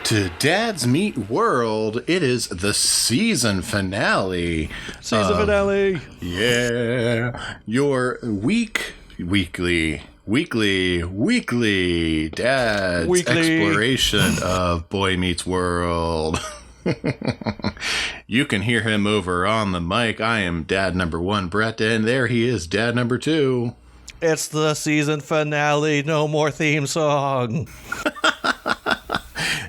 to Dad's Meet World. It is the season finale. Finale. Yeah. Your weekly Dad's exploration of Boy Meets World. You can hear him over on the mic. I am Dad number 1, Brett, and there he is, Dad number 2. It's the season finale. No more theme song.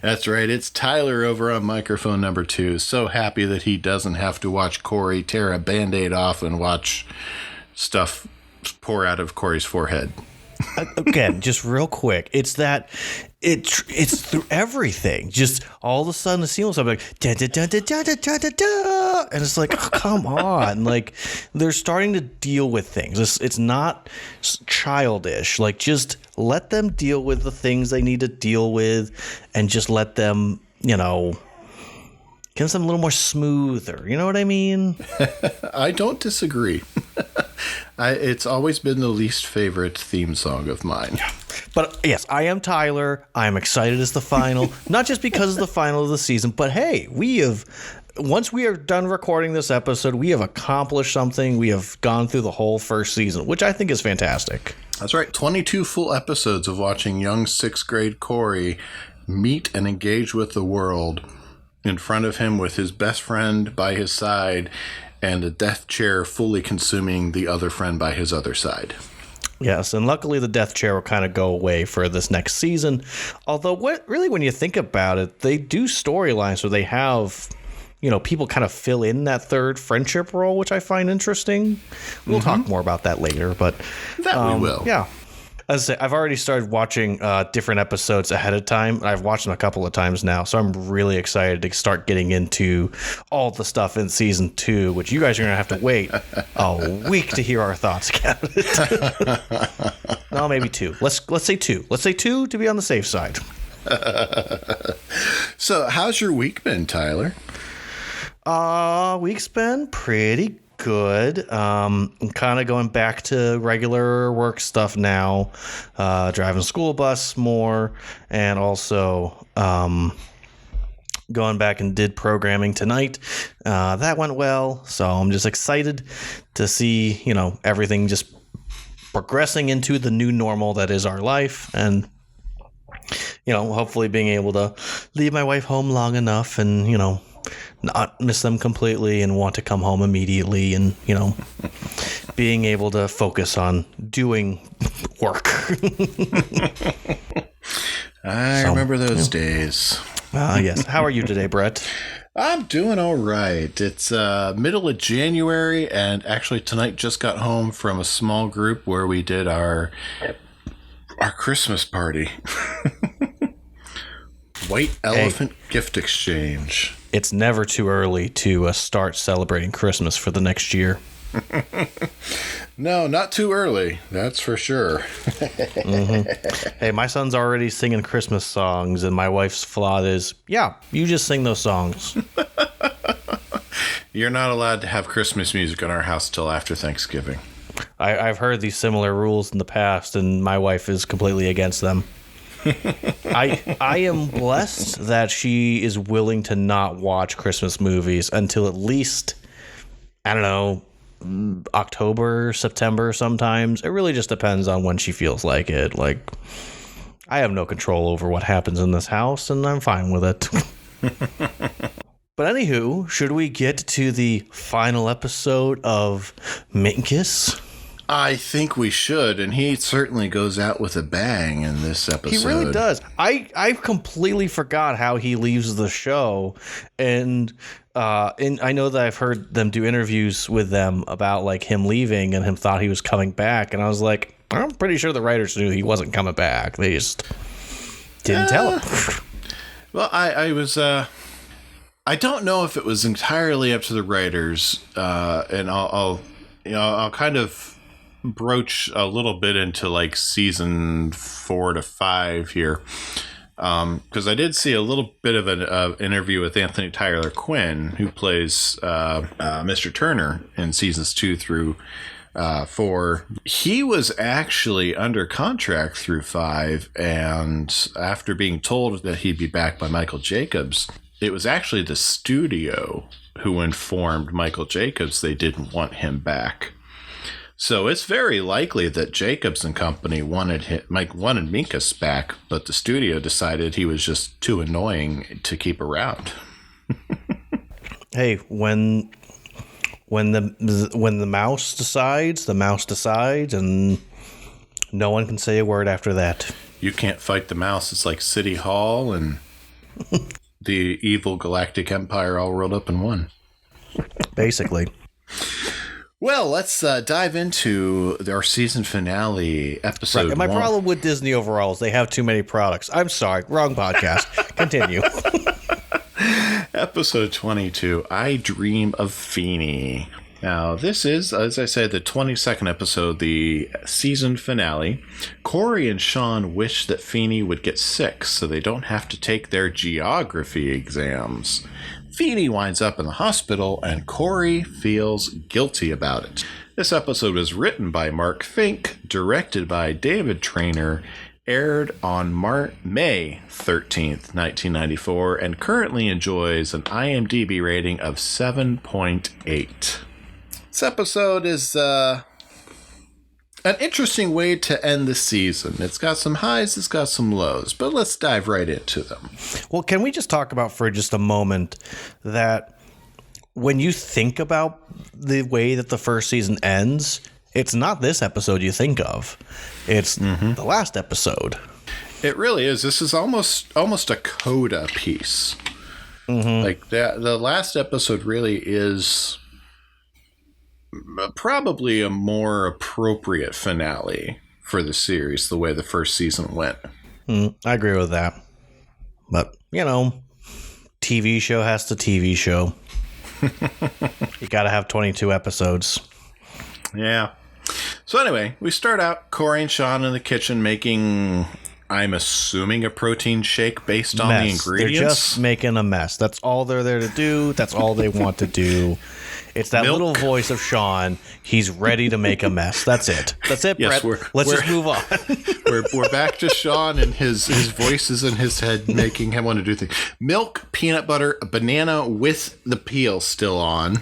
That's right. It's Tyler over on microphone number 2. So happy that he doesn't have to watch Cory tear a Band-Aid off and watch stuff pour out of Cory's forehead. Again, just real quick, it's that it's through everything. Just all of a sudden, the scene was like da da da da da da da da, and it's like, oh, come on, like they're starting to deal with things. It's not childish. Like, just let them deal with the things they need to deal with, and just let them, get them a little more smoother. You know what I mean? I don't disagree. It's always been the least favorite theme song of mine. But yes, I am Tyler. I'm excited it's the final, not just because it's the final of the season, but hey, once we are done recording this episode, we have accomplished something. We have gone through the whole first season, which I think is fantastic. That's right. 22 full episodes of watching young 6th grade Cory meet and engage with the world in front of him with his best friend by his side and a death chair fully consuming the other friend by his other side. Yes, and luckily the death chair will kind of go away for this next season. Although, when you think about it, they do storylines where they have, people kind of fill in that third friendship role, which I find interesting. We'll talk more about that later, but that we will. Yeah. As I say, I've already started watching different episodes ahead of time. I've watched them a couple of times now, so I'm really excited to start getting into all the stuff in season 2, which you guys are going to have to wait a week to hear our thoughts about it. No, maybe 2. Let's say 2. Let's say 2 to be on the safe side. So, how's your week been, Tyler? Week's been pretty good. I'm kind of going back to regular work stuff now, driving school bus more, and also going back and did programming tonight. That went well, so I'm just excited to see, everything just progressing into the new normal that is our life, and hopefully being able to leave my wife home long enough and, not miss them completely and want to come home immediately, and being able to focus on doing work. I remember those days. Yes. How are you today, Brett? I'm doing all right. It's middle of January, and actually tonight just got home from a small group where we did our Christmas party. White Elephant Gift Exchange. It's never too early to start celebrating Christmas for the next year. No, not too early. That's for sure. Hey, my son's already singing Christmas songs, and my wife's flaw is, yeah, you just sing those songs. You're not allowed to have Christmas music in our house till after Thanksgiving. I've heard these similar rules in the past, and my wife is completely against them. I am blessed that she is willing to not watch Christmas movies until at least, I don't know, October, September sometimes. It really just depends on when she feels like it. Like, I have no control over what happens in this house, and I'm fine with it. But anywho, should we get to the final episode of Minkus? I think we should, and he certainly goes out with a bang in this episode. He really does. I completely forgot how he leaves the show, and I know that I've heard them do interviews with them about like him leaving and him thought he was coming back, and I was like, I'm pretty sure the writers knew he wasn't coming back. They just didn't tell him. Well, I was I don't know if it was entirely up to the writers, and I'll kind of broach a little bit into like season 4 to 5 here, because I did see a little bit of an interview with Anthony Tyler Quinn, who plays Mr. Turner in seasons 2 through for he was actually under contract through 5, and after being told that he'd be back by Michael Jacobs, it was actually the studio who informed Michael Jacobs they didn't want him back. So it's very likely that Jacobs and company wanted Minkus back, but the studio decided he was just too annoying to keep around. Hey, when the mouse decides, and no one can say a word after that. You can't fight the mouse. It's like City Hall and the evil Galactic Empire all rolled up in one. Basically. Well, let's dive into our season finale episode. Right. And my problem with Disney overall is they have too many products. I'm sorry, wrong podcast. Continue. Episode 22, I Dream of Feeny. Now, this is, as I said, the 22nd episode, the season finale. Cory and Sean wish that Feeny would get sick so they don't have to take their geography exams. Feeny winds up in the hospital, and Cory feels guilty about it. This episode was written by Mark Fink, directed by David Traynor, aired on May 13th, 1994, and currently enjoys an IMDb rating of 7.8. This episode is an interesting way to end the season. It's got some highs, it's got some lows, but let's dive right into them. Well, can we just talk about for just a moment that when you think about the way that the first season ends, it's not this episode you think of. It's the last episode. It really is. This is almost a coda piece. Like the last episode really is probably a more appropriate finale for the series, the way the first season went. I agree with that. But, TV show has to TV show. You got to have 22 episodes. Yeah. So anyway, we start out Cory and Sean in the kitchen making, I'm assuming, a protein shake based on the ingredients. They're just making a mess. That's all they're there to do. That's all they want to do. It's that little voice of Sean. He's ready to make a mess. That's it. That's it, Yes, Brett. Let's just move on. we're back to Sean and his voices in his head making him want to do things. Milk, peanut butter, a banana with the peel still on.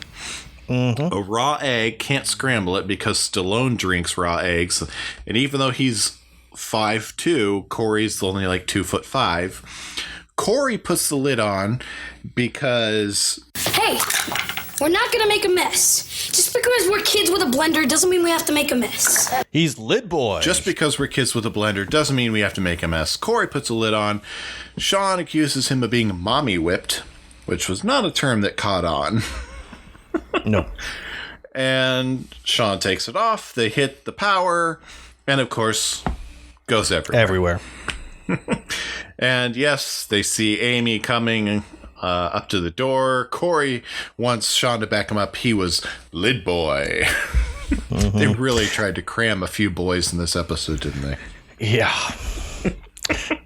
A raw egg, can't scramble it because Stallone drinks raw eggs. And even though he's 5'2", Cory's only like 2'5". Cory puts the lid on because... Hey, we're not gonna make a mess. Just because we're kids with a blender doesn't mean we have to make a mess. He's lid boy. Just because we're kids with a blender doesn't mean we have to make a mess. Cory puts a lid on. Sean accuses him of being mommy whipped, which was not a term that caught on. No. And Sean takes it off. They hit the power, and of course, goes everywhere. And yes, they see Amy coming up to the door. Cory wants Sean to back him up. He was lid boy. They really tried to cram a few boys in this episode, didn't they? Yeah.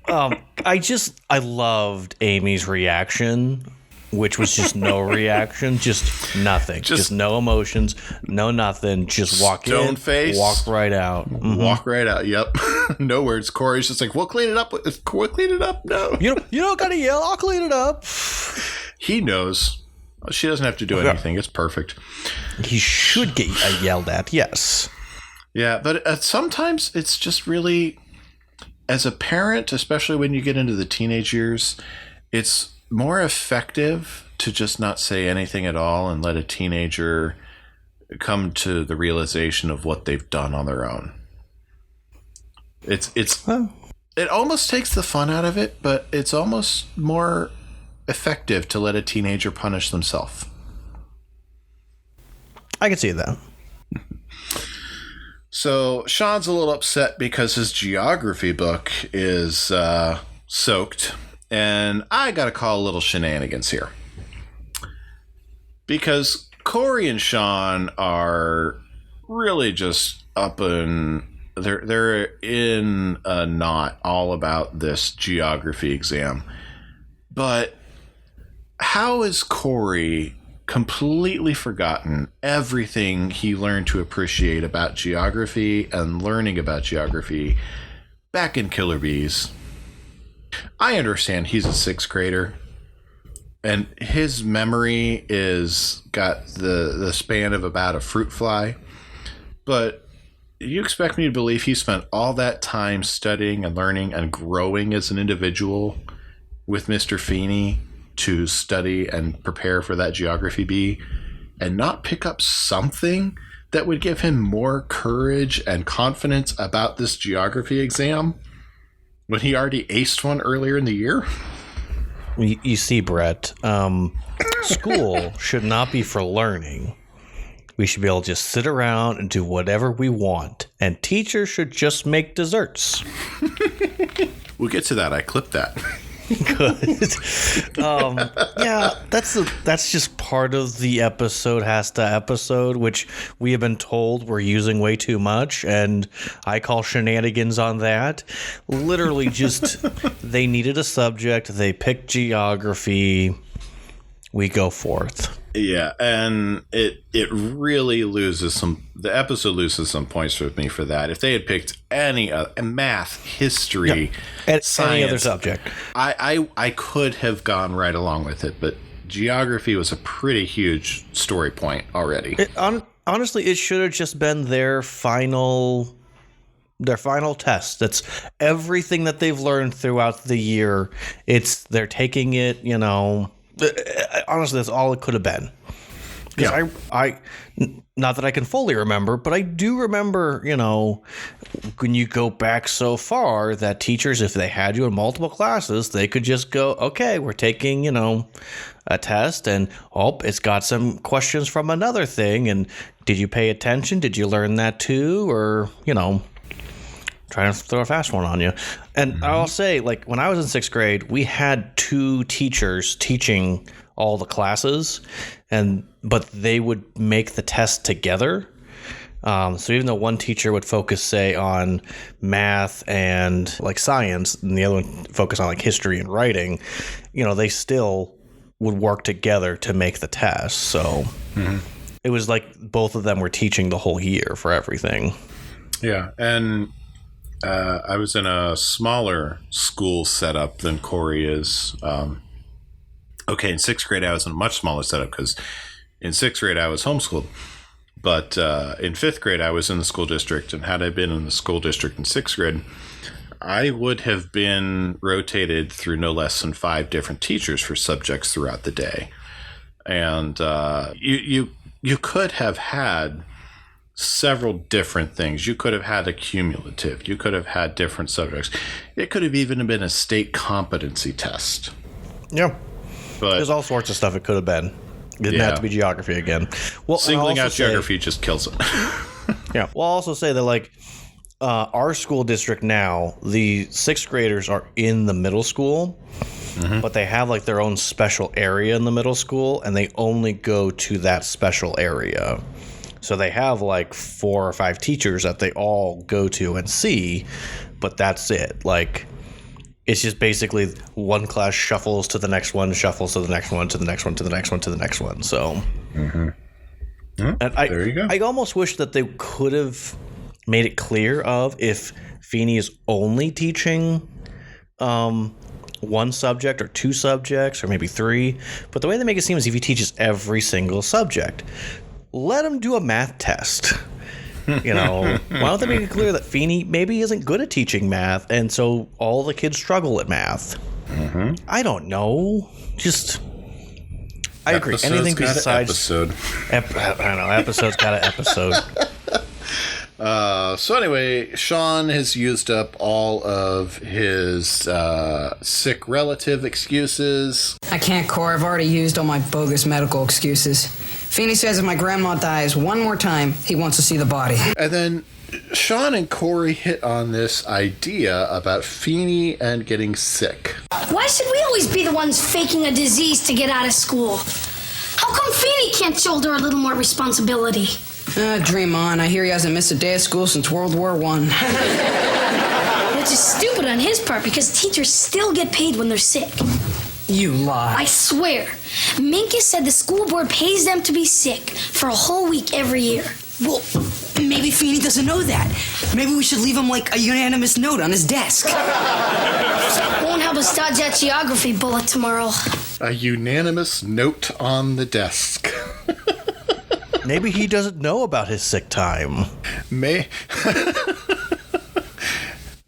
I loved Amy's reaction, which was just no reaction, just nothing, just no emotions, no nothing, just walk Stone in, face, walk right out, walk right out. Yep, no words. Cory's just like, "We'll clean it up. We'll clean it up." No, you don't gotta yell. I'll clean it up. He knows. She doesn't have to do anything. It's perfect. He should get yelled at. Yes. Yeah, but sometimes it's just really, as a parent, especially when you get into the teenage years, it's more effective to just not say anything at all and let a teenager come to the realization of what they've done on their own. It almost takes the fun out of it, but it's almost more effective to let a teenager punish themselves. I can see that. So Sean's a little upset because his geography book is soaked. And I got to call a little shenanigans here. Because Cory and Sean are really just up in... They're in a knot all about this geography exam. But how is Cory completely forgotten everything he learned to appreciate about geography and learning about geography back in Killer Bees. I understand he's a 6th grader, and his memory is got the span of about a fruit fly, but you expect me to believe he spent all that time studying and learning and growing as an individual with Mr. Feeny to study and prepare for that geography bee and not pick up something that would give him more courage and confidence about this geography exam when he already aced one earlier in the year? You see, Brett, school should not be for learning. We should be able to just sit around and do whatever we want. And teachers should just make desserts. We'll get to that. I clipped that. Good. Yeah, that's just part of the episode has to episode, which we have been told we're using way too much, and I call shenanigans on that. Literally just they needed a subject, they picked geography, we go forth. Yeah, and it really loses the episode loses some points with me for that. If they had picked any math, history, science, any other subject, I could have gone right along with it, but geography was a pretty huge story point already. Honestly, it should have just been their final test. That's everything that they've learned throughout the year. They're taking it, honestly, that's all it could have been. Because I not that I can fully remember, but I do remember, when you go back so far that teachers, if they had you in multiple classes, they could just go, okay, we're taking, a test and, it's got some questions from another thing. And did you pay attention? Did you learn that too? Or, trying to throw a fast one on you. And I'll say, when I was in 6th grade, we had 2 teachers teaching all the classes, but they would make the test together. So even though one teacher would focus, say, on math and science, and the other one focus on history and writing, they still would work together to make the test. So it was both of them were teaching the whole year for everything. Yeah, and I was in a smaller school setup than Cory is. In 6th grade, I was in a much smaller setup because in 6th grade, I was homeschooled. But in 5th grade, I was in the school district. And had I been in the school district in 6th grade, I would have been rotated through no less than 5 different teachers for subjects throughout the day. And you could have had several different things. You could have had a cumulative. You could have had different subjects. It could have even been a state competency test. Yeah. But there's all sorts of stuff it could have been. It didn't have to be geography again. Well, singling out geography just kills it. Yeah. Well, I'll also say that our school district now, the 6th graders are in the middle school, but they have their own special area in the middle school, and they only go to that special area. So they have 4 or 5 teachers that they all go to and see, but that's it. It's just basically one class shuffles to the next one, shuffles to the next one, to the next one, to the next one, to the next one. So, and there you go. I almost wish that they could have made it clear of if Feeny is only teaching one subject or 2 subjects or maybe 3. But the way they make it seem is if he teaches every single subject, let him do a math test. Why don't they make it clear that Feeny maybe isn't good at teaching math, and so all the kids struggle at math? I don't know. I agree. Anything besides episode. I don't know. Episode's got an episode. So anyway, Sean has used up all of his sick relative excuses. I can't, Cory. I've already used all my bogus medical excuses. Feeny says if my grandma dies one more time, he wants to see the body. And then Sean and Cory hit on this idea about Feeny and getting sick. Why should we always be the ones faking a disease to get out of school? How come Feeny can't shoulder a little more responsibility? Dream on. I hear he hasn't missed a day of school since World War I. Which is stupid on his part because teachers still get paid when they're sick. You lie. I swear. Minkus said the school board pays them to be sick for a whole week every year. Well, maybe Feeny doesn't know that. Maybe we should leave him like a unanimous note on his desk. Won't help us dodge that geography bullet tomorrow. A unanimous note on the desk. Maybe he doesn't know about his sick time.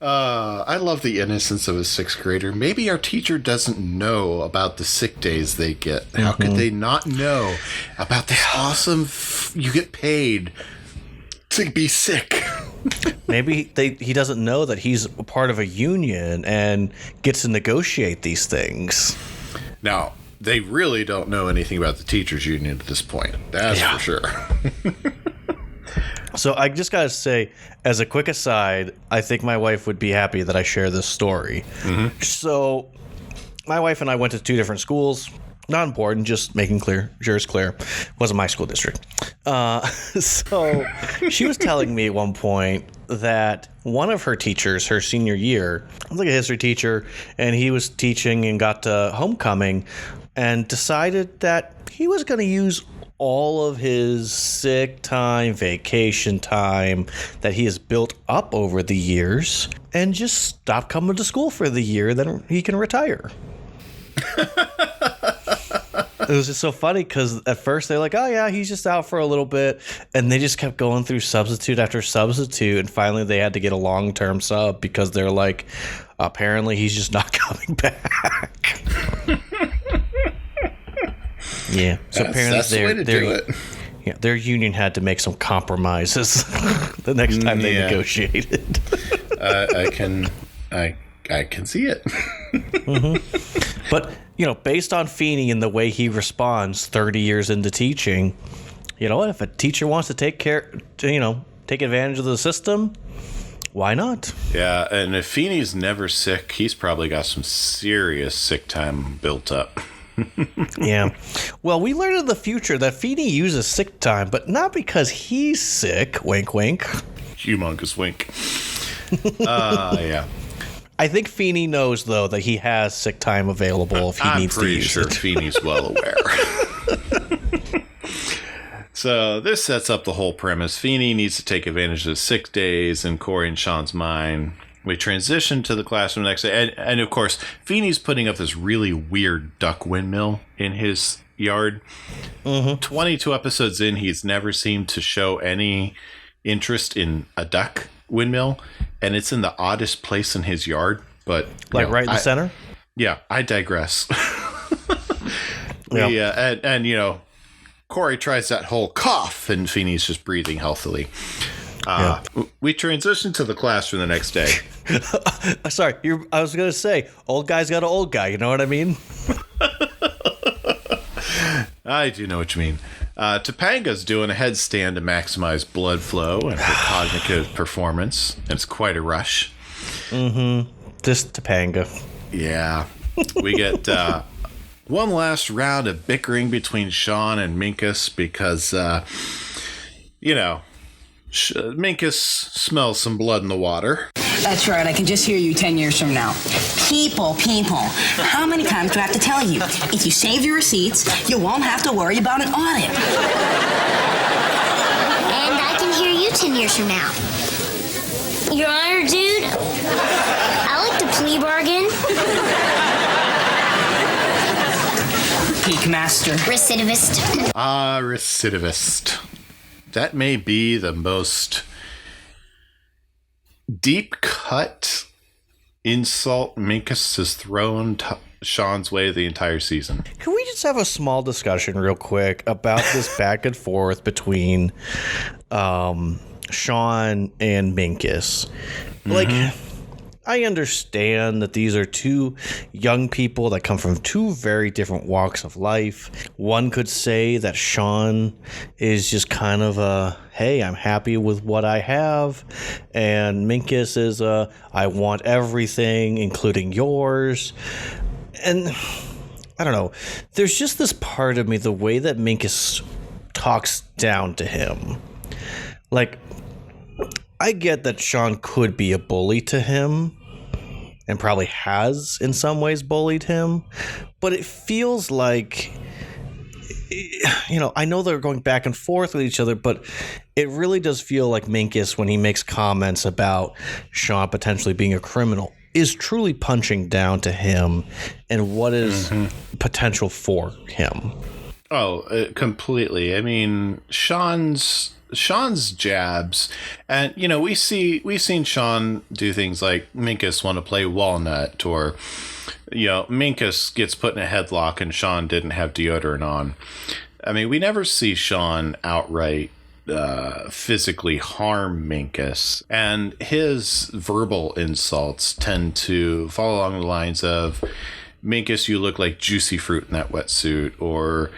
I love the innocence of a sixth grader. Maybe our teacher doesn't know about the sick days they get. How could they not know about this awesome... you get paid to be sick. Maybe he doesn't know that he's a part of a union and gets to negotiate these things. Now, they really don't know anything about the teachers union at this point. That's for sure. So I just got to say, as a quick aside, I think my wife would be happy that I share this story. So my wife and I went to 2 different schools. Not important, just making yours clear. Wasn't my school district. So she was telling me at one point that one of her teachers, her senior year, was like a history teacher, and he was teaching and got to homecoming and decided that he was going to use all of his sick time, vacation time that he has built up over the years and just stop coming to school for the year, then he can retire. It was just so funny because at first they're like, oh yeah, he's just out for a little bit, and they just kept going through substitute after substitute, and finally they had to get a long-term sub because they're like, apparently he's just not coming back. Yeah, so apparently their union had to make some compromises the next time they negotiated. I can see it. But based on Feeny and the way he responds 30 years into teaching, you know what? If a teacher wants to take advantage of the system, why not? Yeah, and if Feeny's never sick, he's probably got some serious sick time built up. Yeah. Well, we learned in the future that Feeny uses sick time, but not because he's sick. Wink, wink. Humongous wink. Yeah. I think Feeny knows, though, that he has sick time available if he needs to use it. I'm pretty sure Feeny's well aware. So this sets up the whole premise. Feeny needs to take advantage of the 6 days in Cory and Sean's mind. We transition to the classroom the next day. And of course, Feeny's putting up this really weird duck windmill in his yard. 22 episodes in, he's never seemed to show any interest in a duck windmill. And it's in the oddest place in his yard. But right in the center? Yeah, I digress. Cory tries that whole cough, and Feeny's just breathing healthily. We transition to the classroom the next day. Sorry, I was going to say, old guy's got an old guy. You know what I mean? I do know what you mean. Topanga's doing a headstand to maximize blood flow and her cognitive performance. And it's quite a rush. Just Topanga. Yeah. We get one last round of bickering between Sean and Minkus because, Minkus smells some blood in the water. That's right, I can just hear you 10 years from now. People. How many times do I have to tell you? If you save your receipts, you won't have to worry about an audit. And I can hear you 10 years from now. Your Honor, dude, I like to plea bargain. Peak master. Recidivist. Recidivist. That may be the most deep cut insult Minkus has thrown Sean's way the entire season. Can we just have a small discussion real quick about this back and forth between Sean and Minkus? Like, I understand that these are 2 young people that come from 2 very different walks of life. One could say that Sean is just kind of a, hey, I'm happy with what I have. And Minkus is a, I want everything, including yours. And I don't know. There's just this part of me, the way that Minkus talks down to him. Like, I get that Sean could be a bully to him, and probably has in some ways bullied him. But it feels like, I know they're going back and forth with each other, but it really does feel like Minkus, when he makes comments about Sean potentially being a criminal, is truly punching down to him and what is potential for him. Oh, completely. I mean, Sean's jabs, and we've seen Sean do things like Minkus want to play walnut, or Minkus gets put in a headlock and Sean didn't have deodorant on. I mean, we never see Sean outright physically harm Minkus, and his verbal insults tend to fall along the lines of, Minkus, you look like juicy fruit in that wetsuit, or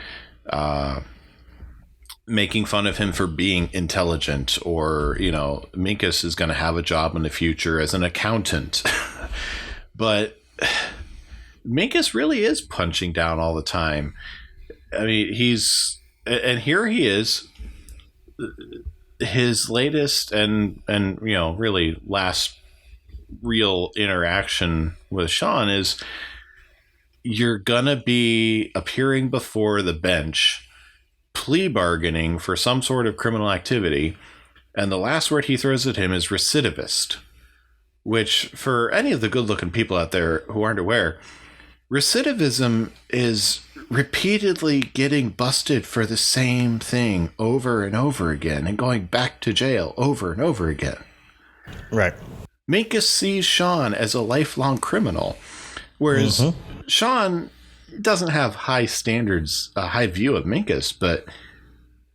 making fun of him for being intelligent, or Minkus is going to have a job in the future as an accountant. But Minkus really is punching down all the time. I mean, and here he is, his latest and really last real interaction with Sean is, you're gonna be appearing before the bench, plea bargaining for some sort of criminal activity, and the last word he throws at him is recidivist, which, for any of the good-looking people out there who aren't aware, recidivism is repeatedly getting busted for the same thing over and over again and going back to jail over and over again. Right. Minkus sees Sean as a lifelong criminal, whereas Sean doesn't have high standards, a high view of Minkus, but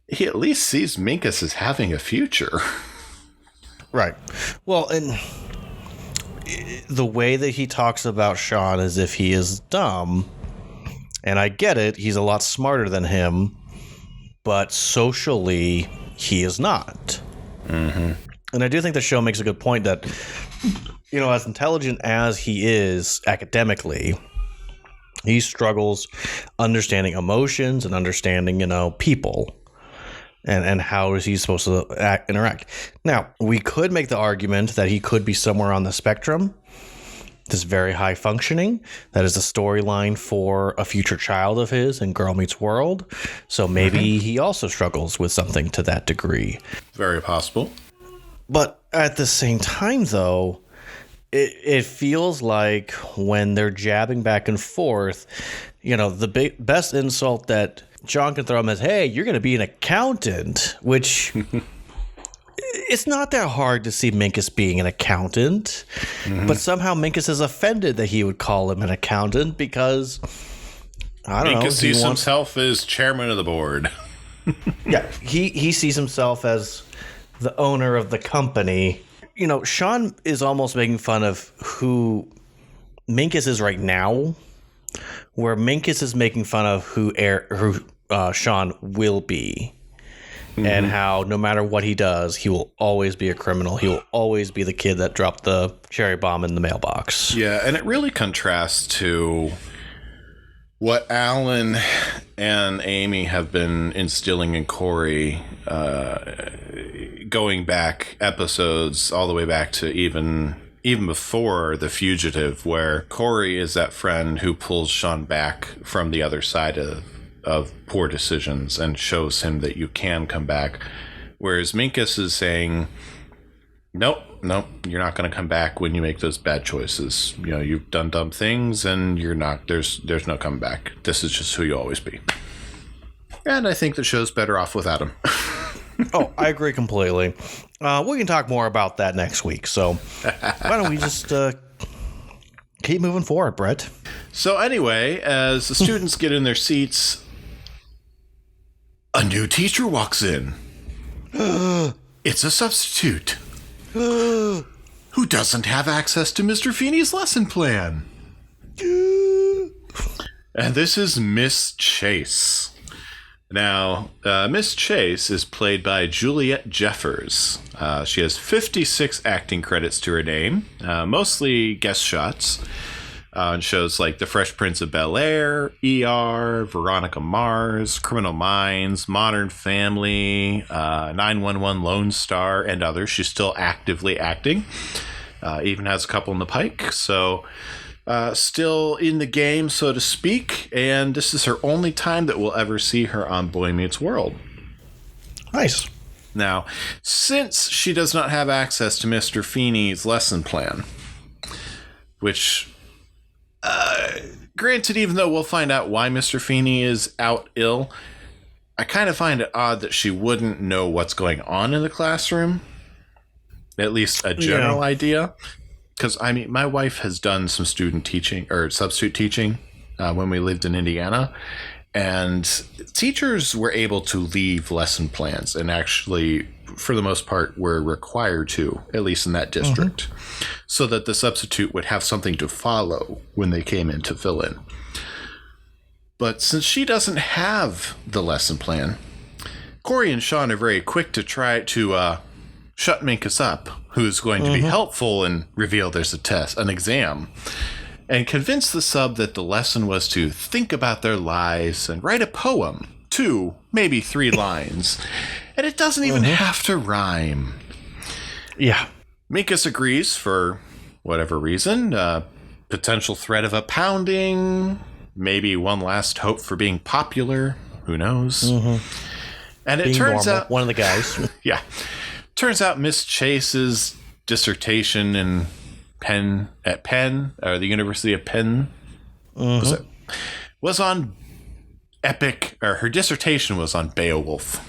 he at least sees Minkus as having a future. Right. Well, and the way that he talks about Sean as if he is dumb, and I get it, he's a lot smarter than him, but socially, he is not. And I do think the show makes a good point that, as intelligent as he is academically, he struggles understanding emotions and understanding, people, and how is he supposed to interact. Now, we could make the argument that he could be somewhere on the spectrum. This very high functioning. That is a storyline for a future child of his in Girl Meets World. So maybe he also struggles with something to that degree. Very possible. But at the same time, though, it feels like when they're jabbing back and forth, the best insult that John can throw him is, hey, you're going to be an accountant, which it's not that hard to see Minkus being an accountant, but somehow Minkus is offended that he would call him an accountant because, I don't know. Minkus sees himself as chairman of the board. Yeah, he sees himself as the owner of the company. Sean is almost making fun of who Minkus is right now, where Minkus is making fun of who Sean will be. And how no matter what he does, he will always be a criminal. He will always be the kid that dropped the cherry bomb in the mailbox. Yeah, and it really contrasts to what Alan and Amy have been instilling in Cory, going back episodes all the way back to even before The Fugitive, where Cory is that friend who pulls Sean back from the other side of poor decisions and shows him that you can come back, whereas Minkus is saying, nope, you're not going to come back when you make those bad choices. You've done dumb things and you're not, there's no coming back. This is just who you always be. And I think the show's better off without him. Oh, I agree completely. We can talk more about that next week, so why don't we just keep moving forward, Brett? So anyway, as the students get in their seats, a new teacher walks in. It's a substitute who doesn't have access to Mr. Feeny's lesson plan. And this is Miss Chase. Now, Miss Chase is played by Juliet Jeffers. She has 56 acting credits to her name, mostly guest shots. On shows like The Fresh Prince of Bel-Air, ER, Veronica Mars, Criminal Minds, Modern Family, 911 Lone Star, and others. She's still actively acting. Even has a couple in the pike. So still in the game, so to speak. And this is her only time that we'll ever see her on Boy Meets World. Nice. Now, since she does not have access to Mr. Feeny's lesson plan, which, granted, even though we'll find out why Mr. Feeny is out ill, I kind of find it odd that she wouldn't know what's going on in the classroom. At least a general idea. Because, I mean, my wife has done some student teaching or substitute teaching when we lived in Indiana. And teachers were able to leave lesson plans and actually, for the most part, were required to, at least in that district, so that the substitute would have something to follow when they came in to fill in. But since she doesn't have the lesson plan, Cory and Sean are very quick to try to shut Minkus up, who's going to be helpful and reveal there's an exam. And convince the sub that the lesson was to think about their lives and write a poem, 2, maybe 3 lines. And it doesn't even have to rhyme. Yeah. Minkus agrees for whatever reason. Potential threat of a pounding. Maybe one last hope for being popular. Who knows? And it turns out... one of the guys. Yeah. Turns out Miss Chase's dissertation in Penn, or the University of Penn, was on her dissertation was on Beowulf.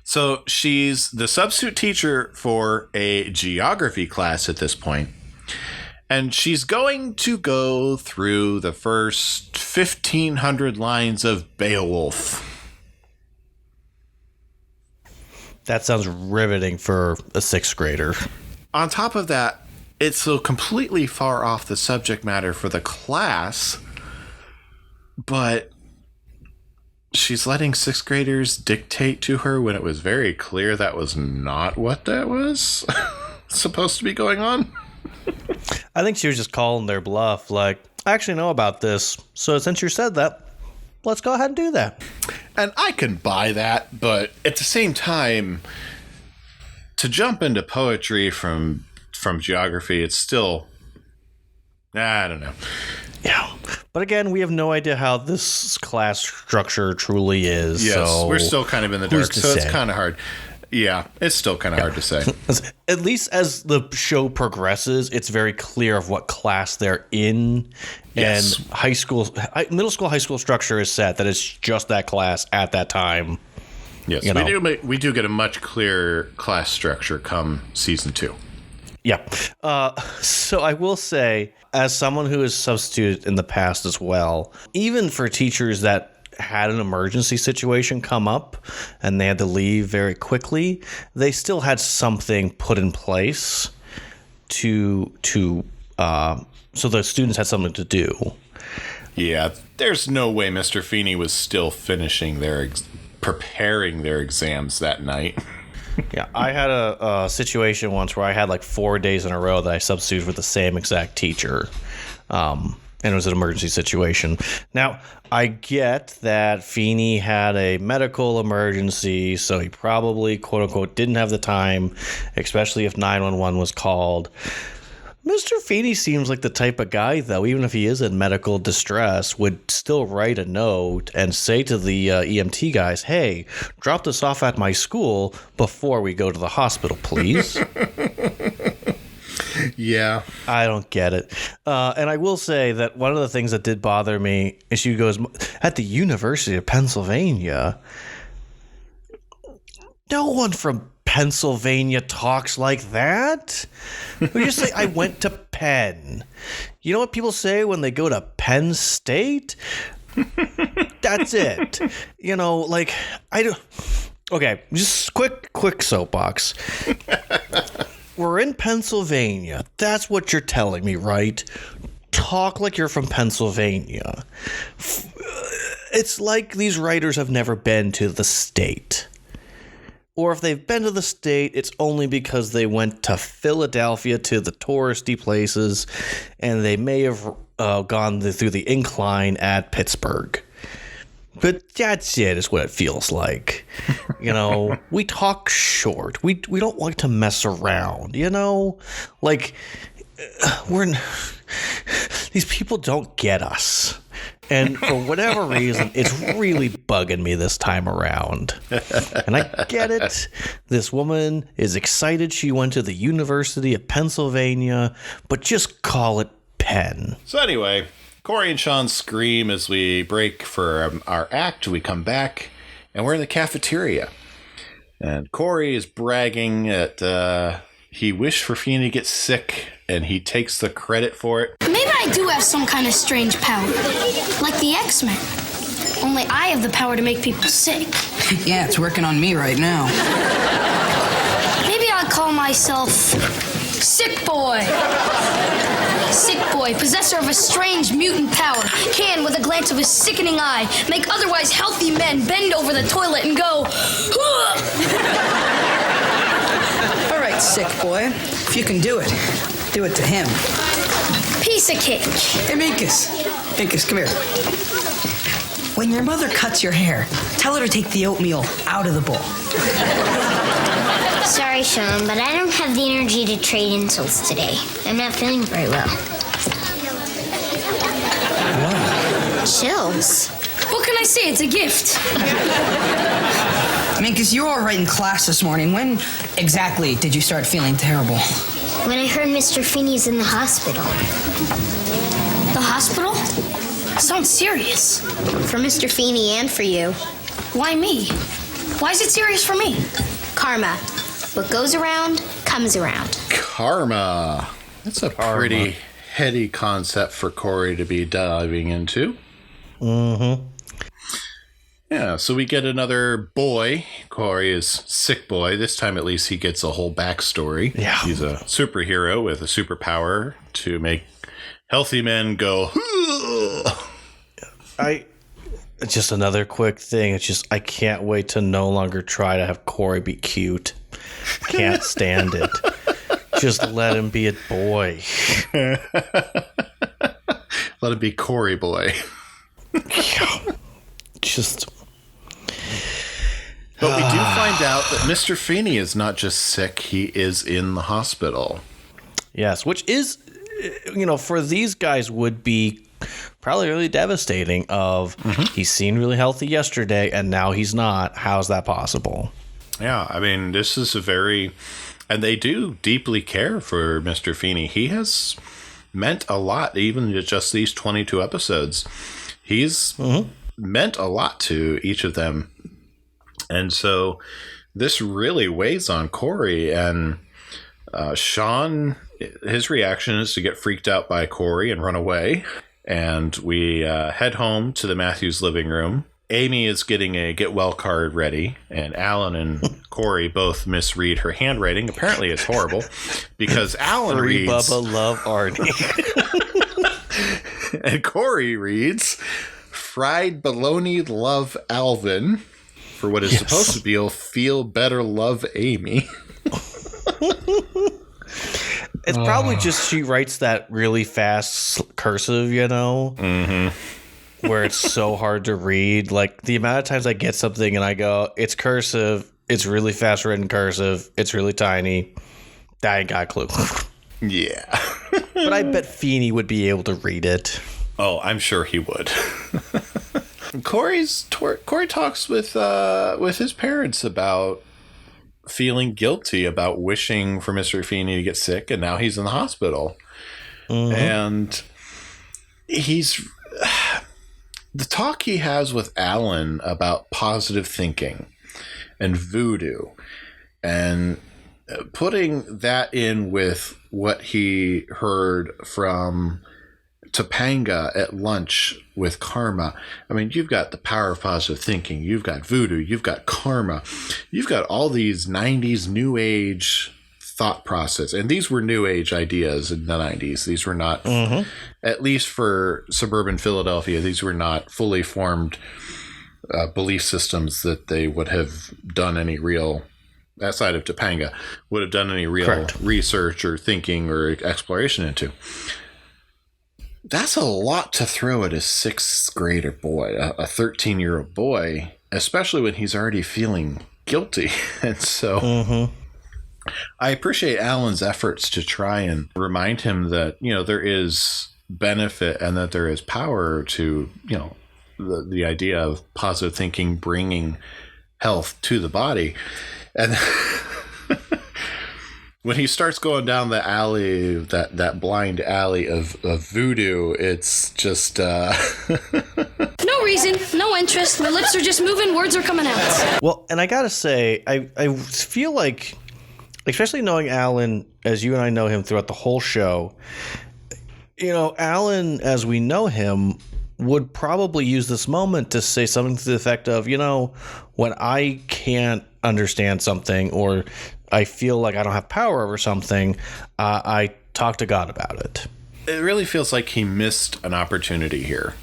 So she's the substitute teacher for a geography class at this point, and she's going to go through the first 1,500 lines of Beowulf. That sounds riveting for a 6th grader. On top of that, it's so completely far off the subject matter for the class, but she's letting 6th graders dictate to her when it was very clear that was not what that was supposed to be going on. I think she was just calling their bluff, like, I actually know about this, so since you said that, let's go ahead and do that. And I can buy that, but at the same time, to jump into poetry from geography, it's still, I don't know. Yeah. But again, we have no idea how this class structure truly is. Yes, so we're still kind of in the dark, so it's kind of hard. Yeah, it's still kind of hard to say. At least as the show progresses, it's very clear of what class they're in. Yes. And middle school, high school structure is set that it's just that class at that time. Yes, we do get a much clearer class structure come season 2. Yeah. So I will say, as someone who has substituted in the past as well, even for teachers that had an emergency situation come up and they had to leave very quickly, they still had something put in place so the students had something to do. Yeah, there's no way Mr. Feeny was still finishing preparing their exams that night. Yeah, I had a situation once where I had like 4 days in a row that I substituted with the same exact teacher. And it was an emergency situation. Now, I get that Feeny had a medical emergency, so he probably, quote unquote, didn't have the time, especially if 911 was called. Mr. Feeny seems like the type of guy, though, even if he is in medical distress, would still write a note and say to the EMT guys, hey, drop this off at my school before we go to the hospital, please. Yeah. I don't get it. And I will say that one of the things that did bother me is she goes, at the University of Pennsylvania, no one from Pennsylvania talks like that. We just say, I went to Penn. You know what people say when they go to Penn State? That's it. You know, like, I do. Okay, just quick soapbox. We're in Pennsylvania. That's what you're telling me, right? Talk like you're from Pennsylvania. It's like these writers have never been to the state. Or if they've been to the state, it's only because they went to Philadelphia to the touristy places, and they may have gone through the incline at Pittsburgh. But that's it, is what it feels like. You know, we talk short. We don't like to mess around, you know? Like, these people don't get us. And for whatever reason, it's really bugging me this time around. And I get it. This woman is excited she went to the University of Pennsylvania, but just call it Penn. So anyway, Cory and Sean scream as we break for our act. We come back, and we're in the cafeteria. And Cory is bragging that he wished for Feeny to get sick, and he takes the credit for it. Maybe I do have some kind of strange power, like the X-Men. Only I have the power to make people sick. Yeah, it's working on me right now. Maybe I'll call myself Sick Boy. Sick Boy, possessor of a strange mutant power, can, with a glance of his sickening eye, make otherwise healthy men bend over the toilet and go, All right, Sick Boy. If you can do it to him. piece of cake. Hey, Minkus. Minkus, come here. When your mother cuts your hair, tell her to take the oatmeal out of the bowl. Sorry, Sean, but I don't have the energy to trade insults today. I'm not feeling very well. Chills. What can I say? It's a gift. Minkus, you were all right in class this morning. When exactly did you start feeling terrible? When I heard Mr. Feeney's in the hospital. The hospital? Sounds serious. For Mr. Feeny and for you. Why me? Why is it serious for me? Karma. What goes around, comes around. Karma. That's a pretty heady concept for Cory to be diving into. Mm-hmm. Yeah, so we get another boy. Cory is Sick Boy. This time, at least, he gets a whole backstory. Yeah. He's a superhero with a superpower to make healthy men go, Just another quick thing. It's just, I can't wait to no longer try to have Cory be cute. Can't stand it. Just let him be a boy. let him be Cory Boy. Just... But we do find out that Mr. Feeny is not just sick, he is in the hospital. Yes, which is, you know, for these guys would be probably really devastating of he seemed really healthy yesterday and now he's not. How's that possible? Yeah, I mean, this is a very... And they do deeply care for Mr. Feeny. He has meant a lot, even just these 22 episodes. He's meant a lot to each of them. And so this really weighs on Cory. And Sean, his reaction is to get freaked out by Cory and run away. And we head home to the Matthews living room. Amy is getting a get well card ready, and Alan and Cory both misread her handwriting. Apparently it's horrible because Alan Free reads Bubba love Arnie. and Cory reads fried bologna love Alvin for what is supposed to be a feel better love Amy. It's probably just she writes that really fast cursive, you know? Where it's so hard to read. Like, the amount of times I get something and I go, it's cursive, it's really fast written cursive, it's really tiny. I ain't got a clue. Yeah. But I bet Feeny would be able to read it. Oh, I'm sure he would. Cory talks with his parents about feeling guilty about wishing for Mr. Feeny to get sick, and now he's in the hospital. And he's... The talk he has with Alan about positive thinking and voodoo and putting that in with what he heard from Topanga at lunch with karma. I mean, you've got the power of positive thinking. You've got voodoo. You've got karma. You've got all these 90s new age thought process. And these were new age ideas in the 90s. These were not, at least for suburban Philadelphia, these were not fully formed belief systems that they would have done any real, outside of Topanga, would have done any real research or thinking or exploration into. that's a lot to throw at a 6th grader boy, a 13-year-old boy, especially when he's already feeling guilty. And so I appreciate Alan's efforts to try and remind him that, there is benefit and that there is power to, the idea of positive thinking bringing health to the body. And when he starts going down the alley, that blind alley of voodoo, it's just No reason, no interest. My lips are just moving, words are coming out. Well, and I gotta say, I feel like, especially knowing Alan as you and I know him throughout the whole show, Alan, as we know him, would probably use this moment to say something to the effect of, when I can't understand something or I feel like I don't have power over something, I talk to God about it. It really feels like he missed an opportunity here.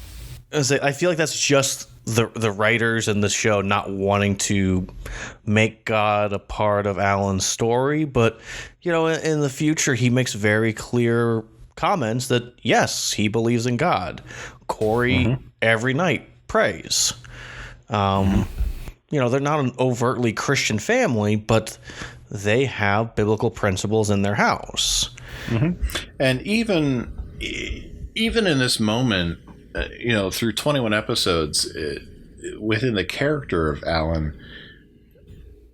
I feel like that's just the writers in the show not wanting to make God a part of Alan's story. But, in the future, he makes very clear comments that, yes, he believes in God. Cory every night prays. They're not an overtly Christian family, but they have biblical principles in their house. And even in this moment, through 21 episodes, within the character of Alan,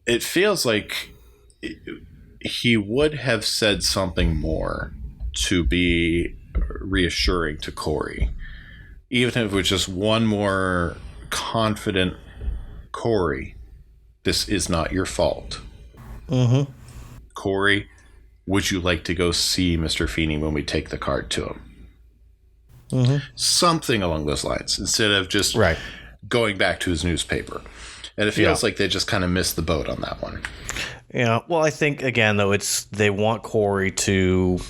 it feels like he would have said something more to be reassuring to Cory. Even if it was just one more confident, Cory, this is not your fault. Cory, would you like to go see Mr. Feeny when we take the card to him? Something along those lines, instead of just going back to his newspaper. And it feels like they just kind of missed the boat on that one. Yeah, well, I think, again, though, they want Cory to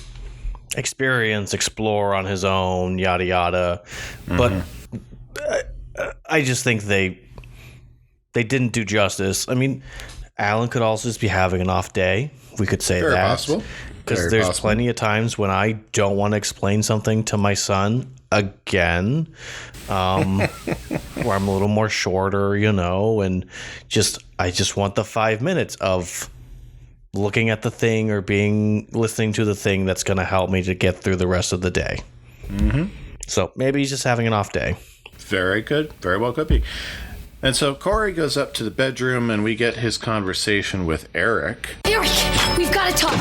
explore on his own, yada, yada. But I just think they didn't do justice. I mean, Alan could also just be having an off day. We could say Very that. possible. Because there's plenty of times when I don't want to explain something to my son again, where I'm a little more shorter, and I just want the 5 minutes of looking at the thing or listening to the thing that's going to help me to get through the rest of the day. So maybe he's just having an off day. Very good. Very well could be. And so Cory goes up to the bedroom and we get his conversation with Eric. Eric, we've got to talk.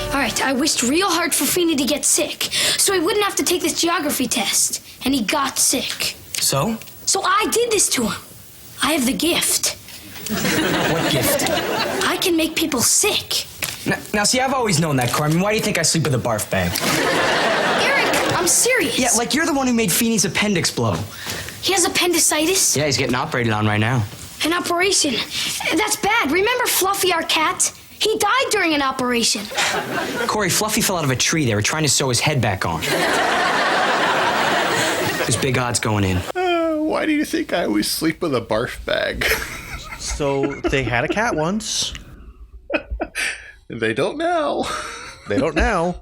All right, I wished real hard for Feeny to get sick, so he wouldn't have to take this geography test. And he got sick. So? So I did this to him. I have the gift. What gift? I can make people sick. Now, see, I've always known that, Cory. I mean, why do you think I sleep with a barf bag? Eric, I'm serious. Yeah, like you're the one who made Feeny's appendix blow. He has appendicitis? Yeah, he's getting operated on right now. An operation? That's bad. Remember Fluffy, our cat? He died during an operation. Cory, Fluffy fell out of a tree. They were trying to sew his head back on. There's big odds going in. Why do you think I always sleep with a barf bag? So they had a cat once. They don't now. They don't now.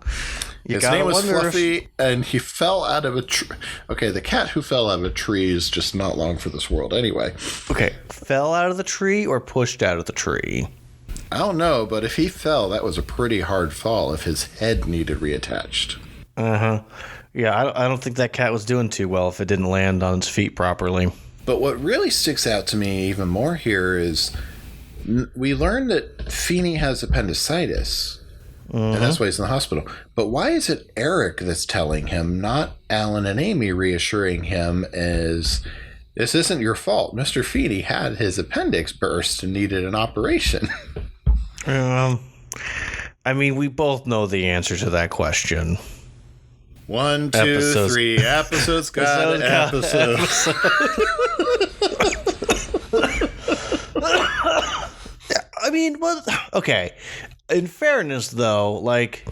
His name was Fluffy, and he fell out of a tree. Okay, the cat who fell out of a tree is just not long for this world anyway. Okay, fell out of the tree or pushed out of the tree? I don't know, but if he fell, that was a pretty hard fall if his head needed reattached. Yeah, I don't think that cat was doing too well if it didn't land on its feet properly. But what really sticks out to me even more here is we learned that Feeny has appendicitis. And that's why he's in the hospital. But why is it Eric that's telling him, not Alan and Amy reassuring him is, this isn't your fault. Mr. Feeny had his appendix burst and needed an operation. I mean, we both know the answer to that question. 1, 2, 3 episodes got an episode. I mean, well, okay. In fairness, though, like,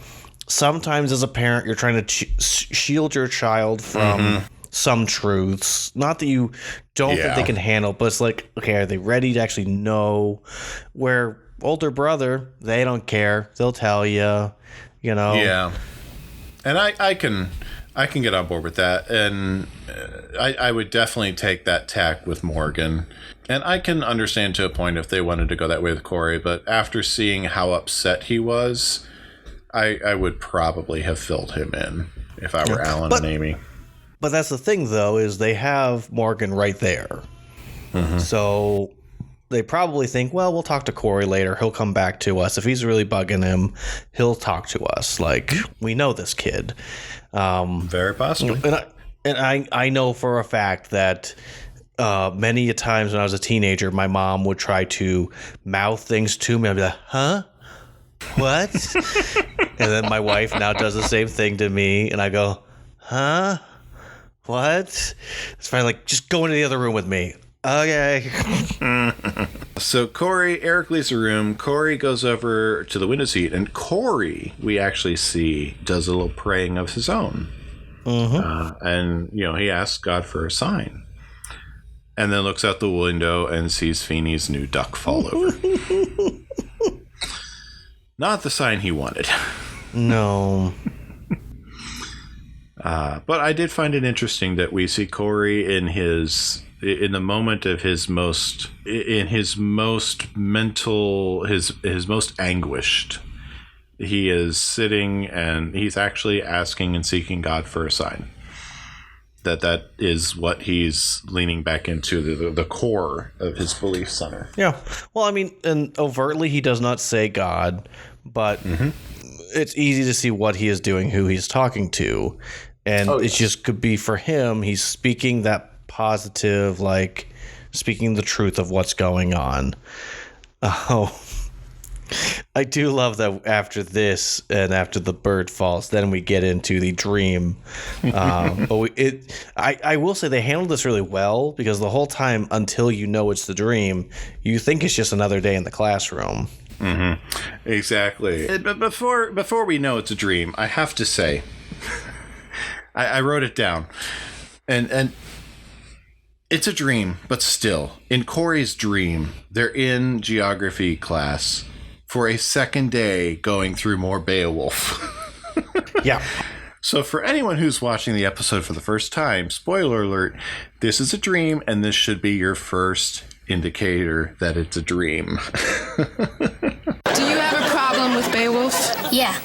sometimes as a parent, you're trying to shield your child from some truths. Not that you don't think they can handle, but it's like, okay, are they ready to actually know? Where older brother, they don't care. They'll tell you, Yeah. And I can I can get on board with that, and I would definitely take that tack with Morgan. And I can understand to a point if they wanted to go that way with Cory, but after seeing how upset he was, I would probably have filled him in if I were Alan and Amy. But that's the thing, though, is they have Morgan right there. Mm-hmm. So they probably think, well, we'll talk to Cory later. He'll come back to us. If he's really bugging him, he'll talk to us. Like, we know this kid. Very possibly. And I know for a fact that many a times when I was a teenager, my mom would try to mouth things to me. I'd be like, huh? What? And then my wife now does the same thing to me. And I go, huh? What? It's finally like, just go into the other room with me. Okay. So Eric leaves the room. Cory goes over to the window seat, and Cory, we actually see, does a little praying of his own. Mm-hmm. And, he asks God for a sign. And then looks out the window and sees Feeny's new duck fall over. Not the sign he wanted. No. But I did find it interesting that we see Cory in the moment of his most anguished. He is sitting and he's actually asking and seeking God for a sign. That is what he's leaning back into, the core of his belief center. Yeah. Well, I mean, and overtly he does not say God, but it's easy to see what he is doing, who he's talking to. And it just could be for him, he's speaking that positive, like speaking the truth of what's going on. Oh, I do love that after this and after the bird falls, then we get into the dream. But I will say they handled this really well, because the whole time until it's the dream, you think it's just another day in the classroom. Mm-hmm. Exactly. But before we know it's a dream, I have to say, I wrote it down, and it's a dream, but still, in Cory's dream, they're in geography class for a second day going through more Beowulf. Yeah. So for anyone who's watching the episode for the first time, spoiler alert, this is a dream, and this should be your first indicator that it's a dream. Do you have a problem with Beowulf? Yeah.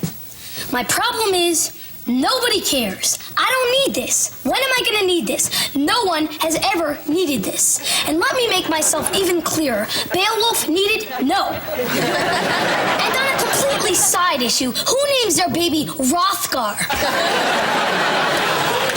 My problem is nobody cares. I don't need this. When am I going to need this? No one has ever needed this. And let me make myself even clearer. Beowulf needed no. And on a completely side issue, who names their baby Hrothgar?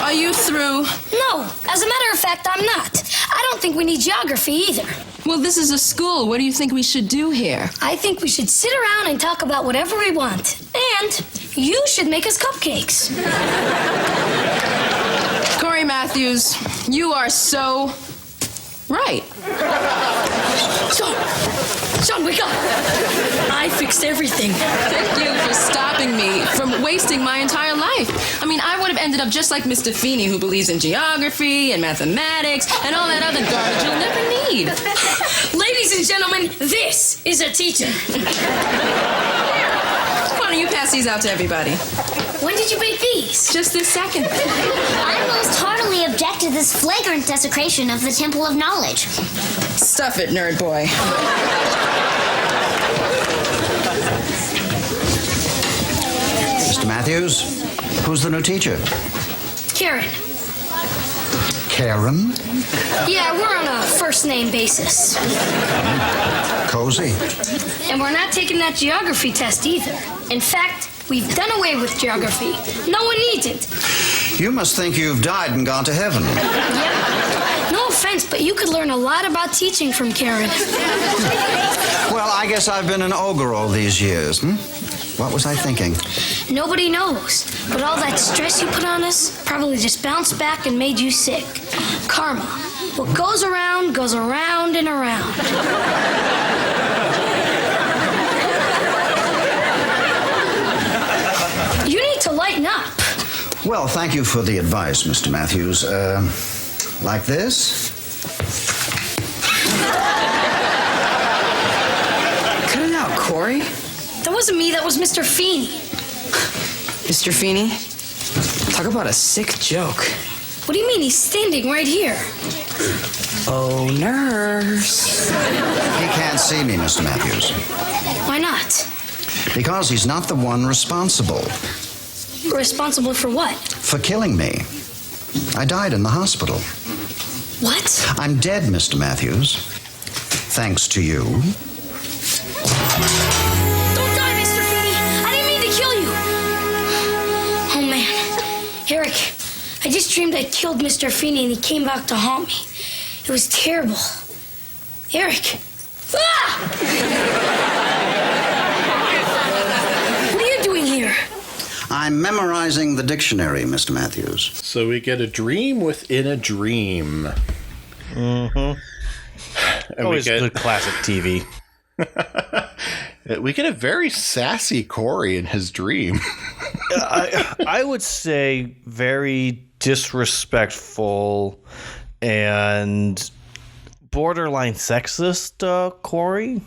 Are you through? No. As a matter of fact, I'm not. I don't think we need geography either. Well, this is a school. What do you think we should do here? I think we should sit around and talk about whatever we want. And you should make us cupcakes. Cory Matthews, you are so right. Sean, wake up! I fixed everything. Thank you for stopping me from wasting my entire life. I mean, I would have ended up just like Mr. Feeny, who believes in geography and mathematics and all that other garbage you'll never need. Ladies and gentlemen, this is a teacher. Why don't you pass these out to everybody? When did you bake these? Just this second. I most heartily object to this flagrant desecration of the Temple of Knowledge. Stuff it, nerd boy. Mr. Matthews, who's the new teacher? Karen. Karen? Yeah, we're on a first-name basis. Cozy. And we're not taking that geography test either. In fact, we've done away with geography. No one needs it. You must think you've died and gone to heaven. Yep. No offense, but you could learn a lot about teaching from Karen. Well, I guess I've been an ogre all these years, What was I thinking? Nobody knows. But all that stress you put on us probably just bounced back and made you sick. Karma. What goes around and around. You need to lighten up. Well, thank you for the advice, Mr. Matthews. Like this? Cut it out, Cory. That wasn't me, that was Mr. Feeny. Mr. Feeny, Talk about a sick joke. What do you mean? He's standing right here. Oh, nurse. He can't see me, Mr. Matthews. Why not? Because he's not the one responsible. Responsible for what? For killing me. I died in the hospital. What? I'm dead, Mr. Matthews. Thanks to you. Don't die, Mr. Feeny. I didn't mean to kill you. Oh, man. Eric, I just dreamed I killed Mr. Feeny and he came back to haunt me. It was terrible. Eric. Ah! What are you doing here? I'm memorizing the dictionary, Mr. Matthews. So we get a dream within a dream. Mm-hmm. And Always good classic TV. We get a very sassy Cory in his dream. I would say very disrespectful and borderline sexist Cory.